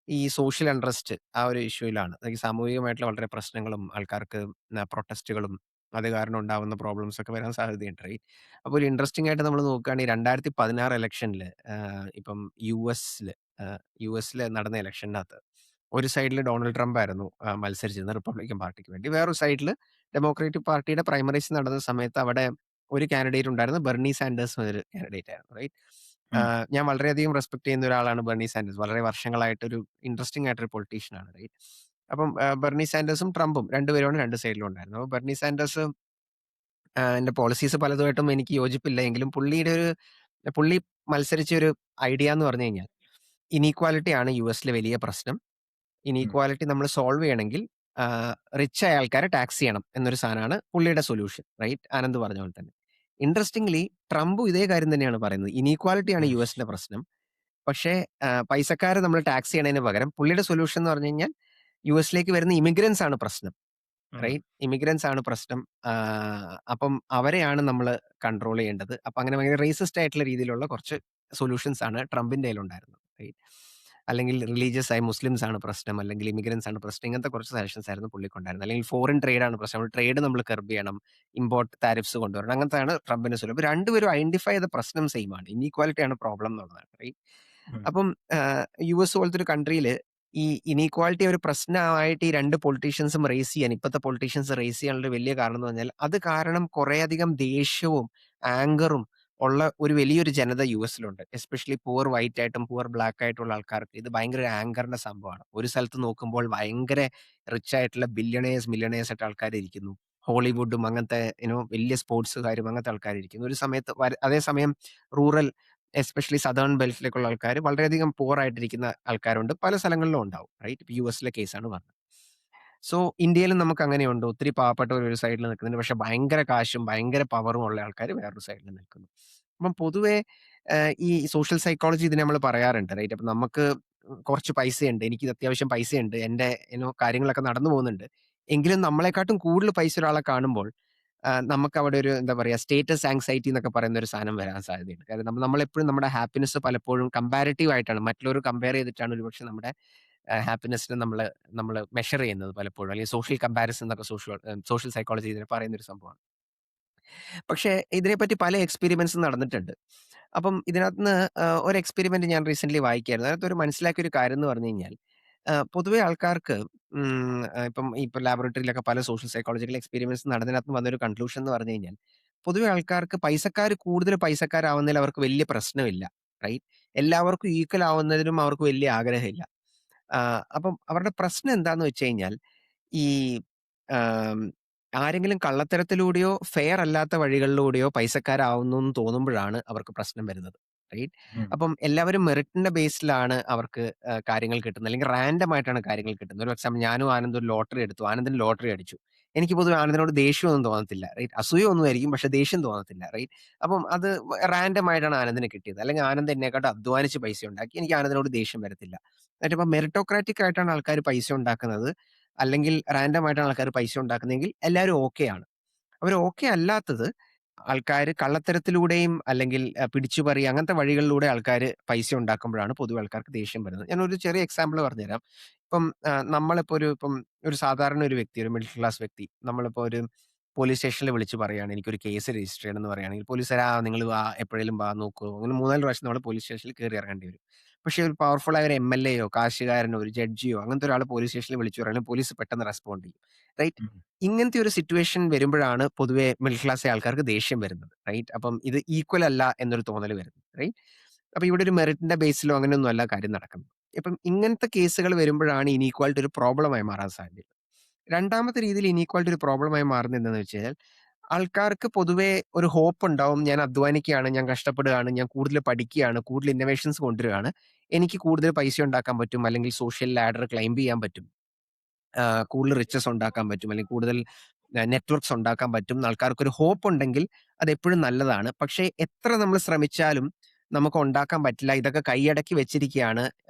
ഈ സോഷ്യൽ അൺറസ്റ്റ് ആ ഒരു ഇഷ്യൂയിലാണ്. ഈ സാമൂഹികമായിട്ടുള്ള വളരെ പ്രശ്നങ്ങളും ആൾക്കാർക്ക് പ്രൊട്ടസ്റ്റുകളും അത് കാരണം ഉണ്ടാവുന്ന പ്രോബ്ലംസ് ഒക്കെ വരാൻ സാധ്യതയുണ്ട്. റൈറ്റ്? അപ്പോൾ ഒരു ഇൻട്രസ്റ്റിംഗ് ആയിട്ട് നമ്മൾ നോക്കുകയാണെങ്കിൽ 2016 ഇലക്ഷനില് ഇപ്പം യുഎസില് യുഎസില് നടന്ന ഇലക്ഷനകത്ത് ഒരു സൈഡില് ഡൊണാൾഡ് ട്രംപ് ആയിരുന്നു മത്സരിച്ചിരുന്നത് റിപ്പബ്ലിക്കൻ പാർട്ടിക്ക് വേണ്ടി. വേറൊരു സൈഡില് ഡെമോക്രാറ്റിക് പാർട്ടിയുടെ പ്രൈമറീസ് നടന്ന സമയത്ത് അവിടെ ഒരു കാൻഡിഡേറ്റ് ഉണ്ടായിരുന്നു. ബെർണി സാൻഡേഴ്സ് എന്നൊരു കാൻഡിഡേറ്റ് ആയിരുന്നു. റൈറ്റ്? ഉം. ഞാൻ വളരെയധികം റെസ്പെക്ട് ചെയ്യുന്ന ഒരാളാണ് ബെർണി സാൻഡേഴ്സ്. വളരെ വർഷങ്ങളായിട്ടൊരു ഇൻട്രസ്റ്റിംഗ് ആയിട്ടൊരു പൊളിറ്റീഷ്യനാണ്. റൈറ്റ്? അപ്പം ബെർണി സാൻഡേഴ്സും ട്രംപും 2 പേരുമാണ് 2 സൈഡിലും ഉണ്ടായിരുന്നത്. അപ്പോൾ ബെർണി സാൻഡേഴ്സ് ന്റെ പോളിസീസ് പലതുമായിട്ടും എനിക്ക് യോജിപ്പില്ല എങ്കിലും പുള്ളി മത്സരിച്ച ഒരു ഐഡിയ എന്ന് പറഞ്ഞു കഴിഞ്ഞാൽ ഇനീക്വാലിറ്റി ആണ് യുഎസിലെ വലിയ പ്രശ്നം. ഉം. ഇനീക്വാലിറ്റി നമ്മൾ സോൾവ് ചെയ്യണമെങ്കിൽ റിച്ച് ആയ ആൾക്കാരെ ടാക്സ് ചെയ്യണം എന്നൊരു സാധനമാണ് പുള്ളിയുടെ സൊല്യൂഷൻ. റൈറ്റ്? ആനന്ദ് പറഞ്ഞ പോലെ തന്നെ. ഇൻട്രസ്റ്റിംഗ്ലി ട്രംപും ഇതേ കാര്യം തന്നെയാണ് പറയുന്നത്. ഇനീക്വാലിറ്റി ആണ് ഉം. യുഎസിന്റെ പ്രശ്നം. പക്ഷേ പൈസക്കാരെ നമ്മൾ ടാക്സ് ചെയ്യണതിന് പകരം പുള്ളിയുടെ സൊല്യൂഷൻ എന്ന് പറഞ്ഞു കഴിഞ്ഞാൽ യുഎസിലേക്ക് വരുന്ന ഇമിഗ്രൻസ് ആണ് പ്രശ്നം. ഉം. റൈറ്റ്? ഇമിഗ്രൻസ് ആണ് പ്രശ്നം. അപ്പം അവരെയാണ് നമ്മള് കൺട്രോൾ ചെയ്യേണ്ടത്. അപ്പൊ അങ്ങനെ ഭയങ്കര റേസിസ്റ്റ് ആയിട്ടുള്ള രീതിയിലുള്ള കുറച്ച് സൊല്യൂഷൻസ് ആണ് ട്രംപിന്റെ കയ്യിലുണ്ടായിരുന്നത്. റൈറ്റ്? അല്ലെങ്കിൽ റിലീജിയസ് ആയ മുസ്ലിംസ് ആണ് പ്രശ്നം, അല്ലെങ്കിൽ ഇമിഗ്രൻസ് ആണ് പ്രശ്നം. ഇങ്ങനത്തെ കുറച്ച് സജഷൻസ് ആയിരുന്നു പുള്ളിക്കുണ്ടായിരുന്നത്. അല്ലെങ്കിൽ ഫോറിൻ ട്രേഡ് ആണ് പ്രശ്നം. ട്രേഡ് നമ്മൾ കർബ് ചെയ്യണം. ഇമ്പോർട്ട് താരിഫ്സ് കൊണ്ടുവരണം. അങ്ങനത്തെയാണ് ട്രംപിന്റെ സൊല്യൂഷൻ. അപ്പൊ രണ്ടുപേരും ഐഡന്റിഫൈ ചെയ്ത പ്രശ്നം സെയിം ആണ്. ഇനീക്വാലിറ്റി ആണ് പ്രോബ്ലം എന്നുള്ളതാണ്. റൈറ്റ്? ഉം. അപ്പം യുഎസ് പോലത്തെ ഒരു കൺട്രിയില് ഈ ഇനീക്വാലിറ്റി ഒരു പ്രശ്നമായിട്ട് ഈ 2 പൊളിറ്റീഷ്യൻസും റേസ് ചെയ്യാൻ ഇപ്പത്തെ പൊളിറ്റീഷ്യൻസ് റേസ് ചെയ്യാനുള്ള ഒരു വലിയ കാരണം എന്ന് പറഞ്ഞാൽ അത് കാരണം കുറേയധികം ദേഷ്യവും ആങ്കറും ഉള്ള ഒരു വലിയൊരു ജനത യുഎസിലുണ്ട്. എസ്പെഷ്യലി പൂവർ വൈറ്റ് ആയിട്ടും പൂവർ ബ്ലാക്ക് ആയിട്ടുള്ള ആൾക്കാർക്ക് ഇത് ഭയങ്കര ഒരു ആങ്കറിന്റെ സംഭവമാണ്. ഒരു സ്ഥലത്ത് നോക്കുമ്പോൾ ഭയങ്കര റിച്ച് ആയിട്ടുള്ള ബില്യണേഴ്സ്, മില്യണേഴ്സ് ആയിട്ട് ആൾക്കാർ ഇരിക്കുന്നു. ഹോളിവുഡും അങ്ങനത്തെ വലിയ സ്പോർട്സുകാരും അങ്ങനത്തെ ആൾക്കാരിരിക്കുന്നു. ഒരു സമയത്ത് അതേസമയം റൂറൽ എസ്പെഷ്യലി സതേൺ ബെൽറ്റിലേക്കുള്ള ആൾക്കാർ വളരെയധികം പൂവർ ആയിട്ടിരിക്കുന്ന ആൾക്കാരുണ്ട്. പല സ്ഥലങ്ങളിലും ഉണ്ടാവും. റൈറ്റ്? ഇപ്പൊ യുഎസിലെ കേസാണ് പറഞ്ഞത്. സോ ഇന്ത്യയിലും നമുക്ക് അങ്ങനെയുണ്ട്. ഒത്തിരി പാവപ്പെട്ടവർ ഒരു സൈഡിൽ നിൽക്കുന്നുണ്ട്. പക്ഷെ ഭയങ്കര കാശും ഭയങ്കര പവറും ഉള്ള ആൾക്കാർ വേറൊരു സൈഡിൽ നിൽക്കുന്നു. അപ്പം പൊതുവെ ഈ സോഷ്യൽ സൈക്കോളജി ഇതിന് നമ്മൾ പറയാറുണ്ട്. റൈറ്റ്? അപ്പൊ നമുക്ക് കുറച്ച് പൈസയുണ്ട്. എനിക്ക് അത്യാവശ്യം പൈസയുണ്ട്. എന്റെ കാര്യങ്ങളൊക്കെ നടന്നു പോകുന്നുണ്ട്. എങ്കിലും നമ്മളെക്കാട്ടും കൂടുതൽ പൈസ ഒരാളെ കാണുമ്പോൾ നമുക്കവിടെ ഒരു എന്താ പറയാ സ്റ്റേറ്റസ് ആങ്സൈറ്റി എന്നൊക്കെ പറയുന്ന ഒരു സാധനം വരാൻ സാധ്യതയുണ്ട്. കാരണം നമ്മളെപ്പോഴും നമ്മുടെ ഹാപ്പിനെസ് പലപ്പോഴും കമ്പാരിറ്റീവ് ആയിട്ടാണ്. മറ്റുള്ളവർ കമ്പയർ ചെയ്തിട്ടാണ് ഒരുപക്ഷെ നമ്മുടെ ഹാപ്പിനെസ്സിനെ നമ്മള് നമ്മള് മെഷർ ചെയ്യുന്നത് പലപ്പോഴും. അല്ലെങ്കിൽ സോഷ്യൽ കമ്പാരിസൺ എന്നൊക്കെ സോഷ്യൽ സൈക്കോളജി ഇതിനെ പറയുന്ന ഒരു സംഭവമാണ്. പക്ഷേ ഇതിനെപ്പറ്റി പല എക്സ്പെരിമെന്റ്സും നടന്നിട്ടുണ്ട്. അപ്പം ഇതിനകത്തുന്ന് ഒരു എക്സ്പെരിമെന്റ് ഞാൻ റീസെന്റ്ലി വായിക്കുകയായിരുന്നു. അതിനകത്ത് മനസ്സിലാക്കിയ ഒരു കാര്യം എന്ന് പറഞ്ഞു കഴിഞ്ഞാൽ പൊതുവെ ആൾക്കാർക്ക് ഇപ്പം ലാബോറട്ടറിയിലൊക്കെ പല സോഷ്യൽ സൈക്കോളജിക്കൽ എക്സ്പെരിമെന്റ്സ് നടന്നതിനകത്ത് വന്നൊരു കൺക്ലൂഷൻ എന്ന് പറഞ്ഞു കഴിഞ്ഞാൽ, പൊതുവെ ആൾക്കാർക്ക് കൂടുതൽ പൈസക്കാരാവുന്നതിൽ അവർക്ക് വലിയ പ്രശ്നമില്ല. റൈറ്റ്? എല്ലാവർക്കും ഈക്വൽ ആവുന്നതിനും അവർക്ക് വലിയ ആഗ്രഹമില്ല. അപ്പം അവരുടെ പ്രശ്നം എന്താന്ന് വെച്ച് കഴിഞ്ഞാൽ, ഈ ആം, ആരെങ്കിലും കള്ളത്തരത്തിലൂടെയോ, ഫെയർ അല്ലാത്ത വഴികളിലൂടെയോ പൈസക്കാരാവുന്നുന്ന് തോന്നുമ്പഴാണ് അവർക്ക് പ്രശ്നം വരുന്നത്. റൈറ്റ്? ഉം. അപ്പം എല്ലാവരും മെറിറ്റിന്റെ ബേസിലാണ് അവർക്ക് കാര്യങ്ങൾ കിട്ടുന്നത്. അല്ലെങ്കിൽ റാൻഡം ആയിട്ടാണ് കാര്യങ്ങൾ കിട്ടുന്നത്. ഒരു എക്സാമ്പിൾ ഞാനും ആനന്ദും ഒരു ലോട്ടറി എടുത്തു. ആനന്ദിന് ലോട്ടറി അടിച്ചു. എനിക്ക് പൊതുവെ ആനന്ദിനോട് ദേഷ്യമൊന്നും തോന്നത്തില്ല. റൈറ്റ്? അസൂയൊന്നും ആയിരിക്കും. പക്ഷെ ദേഷ്യം തോന്നത്തില്ല. റൈറ്റ്? അപ്പം അത് റാൻഡം ആയിട്ടാണ് ആനന്ദിന് കിട്ടിയത്. അല്ലെങ്കിൽ ആനന്ദ് എന്നെക്കാട്ടും അധ്വാനിച്ച് പൈസ ഉണ്ടാക്കി. എനിക്ക് ആനന്ദിനോട് ദേഷ്യം വരത്തില്ല. എന്നിട്ട് ഇപ്പം മെറിറ്റോക്രാറ്റിക് ആയിട്ടാണ് ആൾക്കാര് പൈസ ഉണ്ടാക്കുന്നത്. അല്ലെങ്കിൽ റാൻഡം ആയിട്ടാണ് ആൾക്കാര് പൈസ ഉണ്ടാക്കുന്നതെങ്കിൽ എല്ലാവരും ഓക്കെയാണ്. അവര് ഓക്കെ അല്ലാത്തത് ആൾക്കാര് കള്ളത്തരത്തിലൂടെയും അല്ലെങ്കിൽ പിടിച്ചുപറി അങ്ങനത്തെ വഴികളിലൂടെ ആൾക്കാര് പൈസ ഉണ്ടാക്കുമ്പോഴാണ് പൊതുവെ ആൾക്കാർക്ക് ദേഷ്യം വരുന്നത്. ഞാനൊരു ചെറിയ എക്സാമ്പിൾ പറഞ്ഞുതരാം. ഇപ്പം നമ്മളിപ്പോ ഒരു സാധാരണ ഒരു വ്യക്തി, ഒരു മിഡിൽ ക്ലാസ് വ്യക്തി, നമ്മളിപ്പോ ഒരു പോലീസ് സ്റ്റേഷനിൽ വിളിച്ച് പറയാണ് എനിക്കൊരു കേസ് രജിസ്റ്റർ ചെയ്യണം എന്ന് പറയുകയാണെങ്കിൽ പോലീസുകാര് നിങ്ങൾ വാ എപ്പോഴേലും വാ നോക്കൂ. അങ്ങനെ 3, 4 പ്രാവശ്യം നമ്മൾ പോലീസ് സ്റ്റേഷനിൽ കയറി ഇറങ്ങേണ്ടി വരും. പക്ഷേ ഒരു പവർഫുൾ ആയ ഒരു എംഎൽഎയോ കാശുകാരനോ ഒരു ജഡ്ജിയോ അങ്ങനത്തെ ഒരാൾ പോലീസ് സ്റ്റേഷനിൽ വിളിച്ചു പറയുകയാണെങ്കിൽ പോലീസ് പെട്ടെന്ന് റെസ്പോണ്ട് ചെയ്യും. റൈറ്റ്? ഉം. ഇങ്ങനത്തെ ഒരു സിറ്റുവേഷൻ വരുമ്പോഴാണ് പൊതുവെ മിഡിൽ ക്ലാസ് ആൾക്കാർക്ക് ദേഷ്യം വരുന്നത്. റൈറ്റ്? അപ്പം ഇത് ഈക്വൽ അല്ല എന്നൊരു തോന്നൽ വരുന്നത്. റൈറ്റ്? അപ്പൊ ഇവിടെ ഒരു മെറിറ്റിന്റെ ബേസിലോ അങ്ങനെയൊന്നും അല്ല കാര്യം നടക്കുന്നത്. ഇപ്പം ഇങ്ങനത്തെ കേസുകൾ വരുമ്പോഴാണ് ഇനീക്വാലിറ്റി ഒരു പ്രോബ്ലമായി മാറാൻ സാധ്യതയുള്ളത്. രണ്ടാമത്തെ രീതിയിൽ ഇനീക്വാലിറ്റി ഒരു പ്രോബ്ലമായി മാറുന്നത് എന്താണെന്ന് വെച്ച് കഴിഞ്ഞാൽ ആൾക്കാർക്ക് പൊതുവേ ഒരു ഹോപ്പ് ഉണ്ടാവും. ഞാൻ അധ്വാനിക്കുകയാണ്, ഞാൻ കഷ്ടപ്പെടുകയാണ്, ഞാൻ കൂടുതൽ പഠിക്കുകയാണ്, കൂടുതൽ ഇന്നോവേഷൻസ് കൊണ്ടുവരികയാണ്. എനിക്ക് കൂടുതൽ പൈസ ഉണ്ടാക്കാൻ പറ്റും, അല്ലെങ്കിൽ സോഷ്യൽ ലാഡർ ക്ലൈംബ് ചെയ്യാൻ പറ്റും. കൂടുതൽ റിച്ചസ് ഉണ്ടാക്കാൻ പറ്റും, അല്ലെങ്കിൽ കൂടുതൽ നെറ്റ്വർക്ക്സ് ഉണ്ടാക്കാൻ പറ്റും എന്ന് ആൾക്കാർക്കൊരു ഹോപ്പ് ഉണ്ടെങ്കിൽ അതെപ്പോഴും നല്ലതാണ്. പക്ഷേ എത്ര നമ്മൾ ശ്രമിച്ചാലും നമുക്ക് ഉണ്ടാക്കാൻ പറ്റില്ല. ഇതൊക്കെ കൈയടക്കി വെച്ചിരിക്കുകയാണ്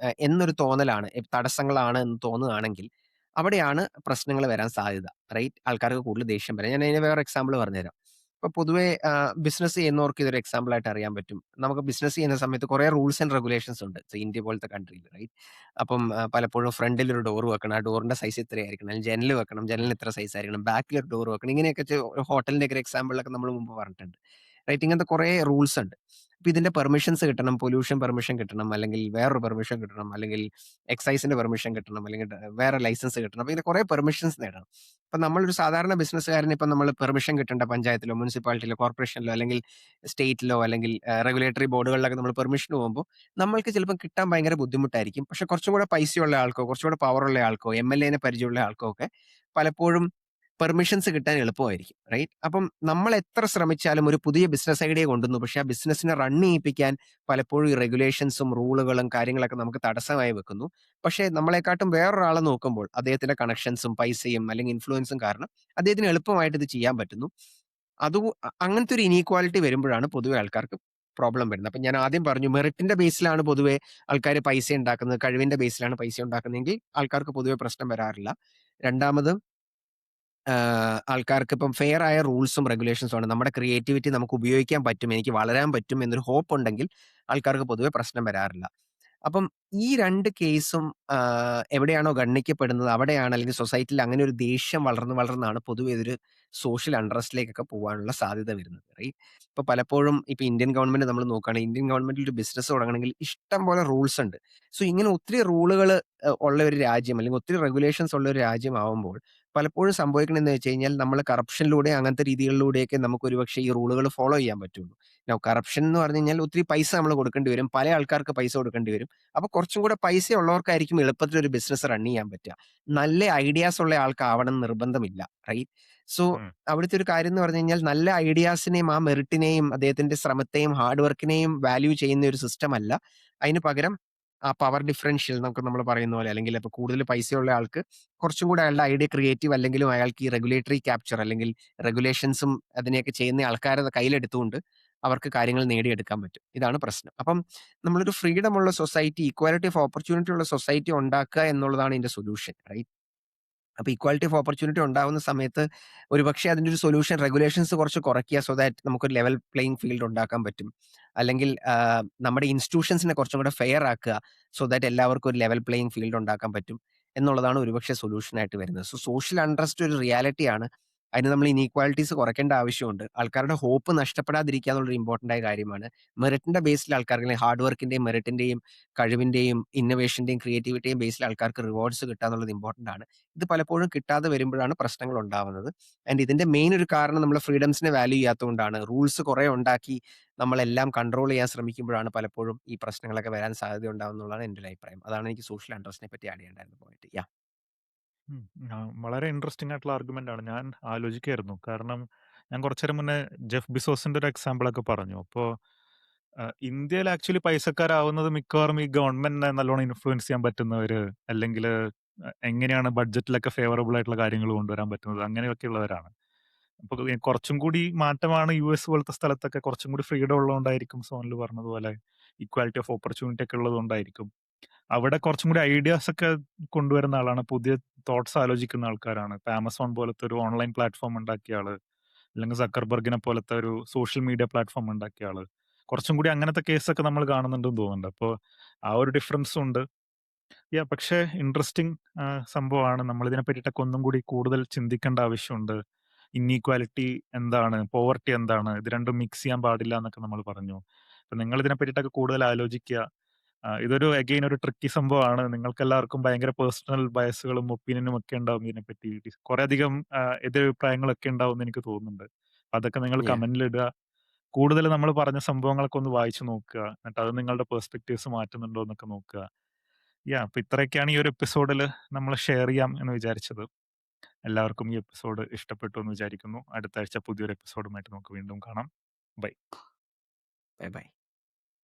എന്നൊരു തോന്നലാണ്, തടസ്സങ്ങളാണ് എന്ന് തോന്നുകയാണെങ്കിൽ അവിടെയാണ് പ്രശ്നങ്ങൾ വരാൻ സാധ്യത. റൈറ്റ്? ആൾക്കാർക്ക് കൂടുതൽ ദേഷ്യം വരാം. ഞാൻ അതിന് വേറെ എക്സാമ്പിൾ പറഞ്ഞുതരാം. ഇപ്പൊ പൊതുവേ ബിസിനസ് ചെയ്യുന്നവർക്ക് ഇതൊരു എക്സാമ്പിൾ ആയിട്ട് അറിയാൻ പറ്റും. നമുക്ക് ബിസിനസ് ചെയ്യുന്ന സമയത്ത് കുറെ റൂൾസ് ആൻഡ് റെഗുലേഷൻസ് ഉണ്ട്. ഇന്ത്യ പോലത്തെ കൺട്രിയിൽ, റൈറ്റ്? അപ്പം പലപ്പോഴും ഫ്രണ്ടിൽ ഒരു ഡോർ വെക്കണം. ആ ഡോറിന്റെ സൈസ് ഇത്രയായിരിക്കണം. അല്ലെങ്കിൽ ജനൽ വെക്കണം. ജനലിന് ഇത്ര സൈസ് ആയിരിക്കണം. ബാക്കിൽ ഒരു ഡോർ വെക്കണം. ഇങ്ങനെയൊക്കെ ഒരു ഹോട്ടലിന്റെ ഒക്കെ എക്സാമ്പിളൊക്കെ നമ്മൾ മുമ്പ് പറഞ്ഞിട്ടുണ്ട്. റൈറ്റ്? ഇങ്ങനത്തെ കുറെ റൂൾസ് ഉണ്ട്. അപ്പൊ ഇതിന്റെ പെർമിഷൻസ് കിട്ടണം. പൊല്യൂഷൻ പെർമിഷൻ കിട്ടണം. അല്ലെങ്കിൽ വേറൊരു പെർമിഷൻ കിട്ടണം. അല്ലെങ്കിൽ എക്സൈസിന്റെ പെർമിഷൻ കിട്ടണം. അല്ലെങ്കിൽ വേറെ ലൈസൻസ് കിട്ടണം. അപ്പൊ ഇങ്ങനെ കുറെ പെർമിഷൻസ് നേടണം. അപ്പൊ നമ്മളൊരു സാധാരണ ബിസിനസ്സുകാരന് ഇപ്പൊ നമ്മൾ പെർമിഷൻ കിട്ടേണ്ട പഞ്ചായത്തിലോ മുനിസിപ്പാലിറ്റിയിലോ കോർപ്പറേഷനിലോ അല്ലെങ്കിൽ സ്റ്റേറ്റിലോ അല്ലെങ്കിൽ റെഗുലേറ്ററി ബോർഡുകളിലൊക്കെ നമ്മൾ പെർമിഷൻ പോകുമ്പോൾ നമ്മൾക്ക് ചിലപ്പം കിട്ടാൻ ഭയങ്കര ബുദ്ധിമുട്ടായിരിക്കും. പക്ഷെ കുറച്ചും കൂടെ പൈസയുള്ള ആൾക്കോ, കുറച്ചുകൂടെ പവറുള്ള ആൾക്കോ, എംഎൽഎനെ പരിചയമുള്ള ആൾക്കോ ഒക്കെ പലപ്പോഴും പെർമിഷൻസ് കിട്ടാൻ എളുപ്പമായിരിക്കും. റൈറ്റ്? അപ്പം നമ്മൾ എത്ര ശ്രമിച്ചാലും ഒരു പുതിയ ബിസിനസ് ഐഡിയ കൊണ്ടുവന്നു. പക്ഷെ ആ ബിസിനസ്സിനെ റൺ ചെയ്യിപ്പിക്കാൻ പലപ്പോഴും ഈ റെഗുലേഷൻസും റൂളുകളും കാര്യങ്ങളൊക്കെ നമുക്ക് തടസ്സമായി വെക്കുന്നു. പക്ഷേ നമ്മളെക്കാട്ടും വേറൊരാളെ നോക്കുമ്പോൾ അദ്ദേഹത്തിന്റെ കണക്ഷൻസും പൈസയും അല്ലെങ്കിൽ ഇൻഫ്ലുവൻസും കാരണം അദ്ദേഹത്തിന് എളുപ്പമായിട്ട് ഇത് ചെയ്യാൻ പറ്റുന്നു. അങ്ങനത്തെ ഒരു ഇനീക്വാലിറ്റി വരുമ്പോഴാണ് പൊതുവെ ആൾക്കാർക്ക് പ്രോബ്ലം വരുന്നത്. അപ്പൊ ഞാൻ ആദ്യം പറഞ്ഞു, മെറിറ്റിന്റെ ബേസിലാണ് പൊതുവെ ആൾക്കാർ പൈസ ഉണ്ടാക്കുന്നത്, കഴിവിന്റെ ബേസിലാണ് പൈസ ഉണ്ടാക്കുന്നതെങ്കിൽ ആൾക്കാർക്ക് പൊതുവെ പ്രശ്നം വരാറില്ല. രണ്ടാമത് ആൾക്കാർക്ക് ഇപ്പം ഫെയർ ആയ റൂൾസും റെഗുലേഷൻസും ആണ്. നമ്മുടെ ക്രിയേറ്റിവിറ്റി നമുക്ക് ഉപയോഗിക്കാൻ പറ്റും, എനിക്ക് വളരാൻ പറ്റും എന്നൊരു ഹോപ്പ് ഉണ്ടെങ്കിൽ ആൾക്കാർക്ക് പൊതുവെ പ്രശ്നം വരാറില്ല. അപ്പം ഈ 2 കേസും എവിടെയാണോ ഗണ്ണിക്കപ്പെടുന്നത് അവിടെയാണ്, അല്ലെങ്കിൽ സൊസൈറ്റിയിൽ അങ്ങനെ ഒരു ദേഷ്യം വളർന്ന് വളർന്നാണ് പൊതുവെ ഇതൊരു സോഷ്യൽ അൺറസ്റ്റിലേക്കൊക്കെ പോവാനുള്ള സാധ്യത വരുന്നത്. റൈറ്റ്? ഇപ്പൊ പലപ്പോഴും ഇപ്പൊ ഇന്ത്യൻ ഗവൺമെന്റ് നമ്മൾ നോക്കുകയാണെങ്കിൽ ഇന്ത്യൻ ഗവൺമെന്റിൽ ഒരു ബിസിനസ് തുടങ്ങണമെങ്കിൽ ഇഷ്ടം പോലെ റൂൾസ് ഉണ്ട്. സോ ഇങ്ങനെ ഒത്തിരി റൂളുകൾ ഉള്ള ഒരു രാജ്യം, അല്ലെങ്കിൽ ഒത്തിരി റെഗുലേഷൻസ് ഉള്ള ഒരു രാജ്യമാവുമ്പോൾ പലപ്പോഴും സംഭവിക്കണമെന്ന് വെച്ച് കഴിഞ്ഞാൽ നമ്മൾ കറപ്ഷനിലൂടെ അങ്ങനത്തെ രീതികളിലൂടെയൊക്കെ നമുക്ക് ഒരുപക്ഷെ ഈ റൂളുകൾ ഫോളോ ചെയ്യാൻ പറ്റുള്ളൂ. കറപ്ഷൻ എന്ന് പറഞ്ഞു കഴിഞ്ഞാൽ ഒത്തിരി പൈസ നമ്മൾ കൊടുക്കേണ്ടി വരും. പല ആൾക്കാർക്ക് പൈസ കൊടുക്കേണ്ടി വരും. അപ്പൊ കുറച്ചും കൂടെ പൈസ ഉള്ളവർക്കായിരിക്കും എളുപ്പത്തിൽ ഒരു ബിസിനസ് റൺ ചെയ്യാൻ പറ്റുക. നല്ല ഐഡിയാസ് ഉള്ള ആൾക്കാവണം എന്ന് നിർബന്ധമില്ല. റൈറ്റ്? സോ ഉം. അവിടുത്തെ ഒരു കാര്യം എന്ന് പറഞ്ഞു കഴിഞ്ഞാൽ നല്ല ഐഡിയാസിനെയും ആ മെറിറ്റിനെയും അദ്ദേഹത്തിന്റെ ശ്രമത്തെയും ഹാർഡ് വർക്കിനെയും വാല്യൂ ചെയ്യുന്ന ഒരു സിസ്റ്റം അല്ല. അതിന് പകരം ആ പവർ ഡിഫറൻഷ്യൽ നമുക്ക് നമ്മൾ പറയുന്ന പോലെ, അല്ലെങ്കിൽ ഇപ്പൊ കൂടുതൽ പൈസയുള്ള ആൾക്ക് കുറച്ചും കൂടെ അയാളുടെ ഐഡിയ ക്രിയേറ്റീവ് അല്ലെങ്കിലും അയാൾക്ക് ഈ റെഗുലേറ്ററി ക്യാപ്ചർ അല്ലെങ്കിൽ റെഗുലേഷൻസും അതിനെയൊക്കെ ചെയ്യുന്ന ആൾക്കാരെ കയ്യിലെടുത്തുകൊണ്ട് അവർക്ക് കാര്യങ്ങൾ നേടിയെടുക്കാൻ പറ്റും. ഇതാണ് പ്രശ്നം. അപ്പം നമ്മളൊരു ഫ്രീഡം ഉള്ള സൊസൈറ്റി, ഇക്വാലിറ്റി ഓഫ് ഓപ്പർച്യൂണിറ്റി ഉള്ള സൊസൈറ്റി ഉണ്ടാക്കുക എന്നുള്ളതാണ് ഇതിന്റെ സൊല്യൂഷൻ. റൈറ്റ്? അപ്പൊ ഇക്വാലിറ്റി ഓഫ് ഓപ്പർച്യൂണിറ്റി ഉണ്ടാവുന്ന സമയത്ത് ഒരുപക്ഷെ അതിന്റെ ഒരു സൊല്യൂഷൻ റെഗുലേഷൻസ് കുറച്ച് കുറയ്ക്കുക, സോ ദാറ്റ് നമുക്കൊരു ലെവൽ പ്ലേയിങ് ഫീൽഡ് ഉണ്ടാക്കാൻ പറ്റും. അല്ലെങ്കിൽ നമ്മുടെ ഇൻസ്റ്റിറ്റ്യൂഷൻസിനെ കുറച്ചും കൂടെ ഫെയർ ആക്കുക, സോ ദാറ്റ് എല്ലാവർക്കും ഒരു ലെവൽ പ്ലേയിങ് ഫീൽഡ് ഉണ്ടാക്കാൻ പറ്റും എന്നുള്ളതാണ് ഒരുപക്ഷെ സൊല്യൂഷൻ ആയിട്ട് വരുന്നത്. സോ സോഷ്യൽ അൺട്രസ്റ്റ് ഒരു റിയാലിറ്റിയാണ്. അതിന് നമ്മൾ ഇനീക്വാലിറ്റീസ് കുറയ്ക്കേണ്ട ആവശ്യമുണ്ട്. ആൾക്കാരുടെ ഹോപ്പ് നഷ്ടപ്പെടാതിരിക്കുക എന്നുള്ളൊരു ഇമ്പോർട്ടന്റ് ആയ കാര്യമാണ്. മെറിറ്റിന്റെ ബേസിൽ ആൾക്കാർക്ക്, ഹാർഡ് വർക്കിന്റെയും മെറിറ്റിന്റെയും കഴിവിന്റെയും ഇന്നോവേഷന്റെയും ക്രിയേറ്റിവിറ്റിയും ബേസിൽ ആൾക്കാർക്ക് റിവാർഡ്സ് കിട്ടുക എന്നുള്ളത് ഇമ്പോർട്ടന്റ് ആണ്. ഇത് പലപ്പോഴും കിട്ടാതെ വരുമ്പോഴാണ് പ്രശ്നങ്ങൾ ഉണ്ടാവുന്നത്. ആൻഡ് ഇതിന്റെ മെയിൻ ഒരു കാരണം നമ്മൾ ഫ്രീഡംസിനെ വാല്യൂ ചെയ്യാത്തതുകൊണ്ടാണ്. റൂൾസ് കുറെ ഉണ്ടാക്കി നമ്മളെല്ലാം കൺട്രോൾ ചെയ്യാൻ ശ്രമിക്കുമ്പോഴാണ് പലപ്പോഴും ഈ പ്രശ്നങ്ങളൊക്കെ വരാൻ സാധ്യത ഉണ്ടാവും എന്നുള്ളതാണ് എന്റെ ഒരു അഭിപ്രായം. അതാണ് എനിക്ക് സോഷ്യൽ അൺട്രസ്റ്റിനെ പറ്റി ആഡ് ചെയ്യേണ്ടായിരുന്ന പോയിന്റ്. യാ. ഉം. വളരെ ഇൻട്രസ്റ്റിംഗ് ആയിട്ടുള്ള ആർഗ്യുമെന്റ് ആണ്. ഞാൻ ആലോചിക്കായിരുന്നു. കാരണം ഞാൻ കുറച്ചു നേരം മുന്നേ ജെഫ് ബിസോസിന്റെ ഒരു എക്സാമ്പിൾ ഒക്കെ പറഞ്ഞു. അപ്പോ ഇന്ത്യയിൽ ആക്ച്വലി പൈസക്കാരാവുന്നത് മിക്കവാറും ഈ ഗവൺമെന്റിനെ നല്ലോണം ഇൻഫ്ലുവൻസ് ചെയ്യാൻ പറ്റുന്നവര്, അല്ലെങ്കില് എങ്ങനെയാണ് ബഡ്ജറ്റിലൊക്കെ ഫേവറബിൾ ആയിട്ടുള്ള കാര്യങ്ങൾ കൊണ്ടുവരാൻ പറ്റുന്നത്, അങ്ങനെയൊക്കെ ഉള്ളവരാണ്. അപ്പൊ കുറച്ചും കൂടി മാറ്റമാണ് യുഎസ് പോലത്തെ സ്ഥലത്തൊക്കെ കുറച്ചും കൂടി ഫ്രീഡം ഉള്ളതുകൊണ്ടായിരിക്കും സോനൽ പറഞ്ഞതുപോലെ ഇക്വാലിറ്റി ഓഫ് ഓപ്പർച്യൂണിറ്റി ഒക്കെ ഉള്ളതുകൊണ്ടായിരിക്കും. അവിടെ കുറച്ചും കൂടി ഐഡിയാസ് ഒക്കെ കൊണ്ടുവരുന്ന ആളാണ്. പുതിയ തോട്ട്സ് ആലോചിക്കുന്ന ആൾക്കാരാണ്. ഇപ്പൊ ആമസോൺ പോലത്തെ ഒരു ഓൺലൈൻ പ്ലാറ്റ്ഫോം ഉണ്ടാക്കിയ ആള്, അല്ലെങ്കിൽ സക്കർബർഗിനെ പോലത്തെ ഒരു സോഷ്യൽ മീഡിയ പ്ലാറ്റ്ഫോം ഉണ്ടാക്കിയ ആള്. കുറച്ചും കൂടി അങ്ങനത്തെ കേസൊക്കെ നമ്മൾ കാണുന്നുണ്ടെന്ന് തോന്നുന്നുണ്ട്. അപ്പൊ ആ ഒരു ഡിഫറൻസും ഉണ്ട്. പക്ഷേ ഇൻട്രസ്റ്റിംഗ് സംഭവമാണ്. നമ്മളിതിനെ പറ്റിയിട്ടൊക്കെ ഒന്നും കൂടി കൂടുതൽ ചിന്തിക്കേണ്ട ആവശ്യമുണ്ട്. ഇന്നീക്വാലിറ്റി എന്താണ്? പോവർട്ടി എന്താണ്? ഇത് രണ്ടും മിക്സ് ചെയ്യാൻ പാടില്ല എന്നൊക്കെ നമ്മൾ പറഞ്ഞു. അപ്പൊ നിങ്ങൾ ഇതിനെ പറ്റിയിട്ടൊക്കെ കൂടുതൽ ആലോചിക്കുക. ഇതൊരു അഗെയിൻ ഒരു ട്രിക്കി സംഭവമാണ്. നിങ്ങൾക്കെല്ലാവർക്കും ഭയങ്കര പേഴ്സണൽ ബയസുകളും ഒപ്പീനിയനും ഒക്കെ ഉണ്ടാവും ഇതിനെപ്പറ്റി. കുറെയധികം എതിരഭിപ്രായങ്ങളൊക്കെ ഉണ്ടാവുമെന്ന് എനിക്ക് തോന്നുന്നുണ്ട്. അപ്പൊ അതൊക്കെ നിങ്ങൾ യാ. കമന്റിലിടുക. കൂടുതൽ നമ്മൾ പറഞ്ഞ സംഭവങ്ങളൊക്കെ ഒന്ന് വായിച്ചു നോക്കുക. എന്നിട്ട് അത് നിങ്ങളുടെ പെർസ്പെക്റ്റീവ്സ് മാറ്റുന്നുണ്ടോ എന്നൊക്കെ നോക്കുക. അപ്പൊ ഇത്രയൊക്കെയാണ് ഈ ഒരു എപ്പിസോഡിൽ നമ്മൾ ഷെയർ ചെയ്യാം എന്ന് വിചാരിച്ചത്. എല്ലാവർക്കും ഈ എപ്പിസോഡ് ഇഷ്ടപ്പെട്ടു എന്ന് വിചാരിക്കുന്നു. അടുത്ത ആഴ്ച പുതിയൊരു എപ്പിസോഡുമായിട്ട് നമുക്ക് വീണ്ടും കാണാം. ബൈ. Bye bye.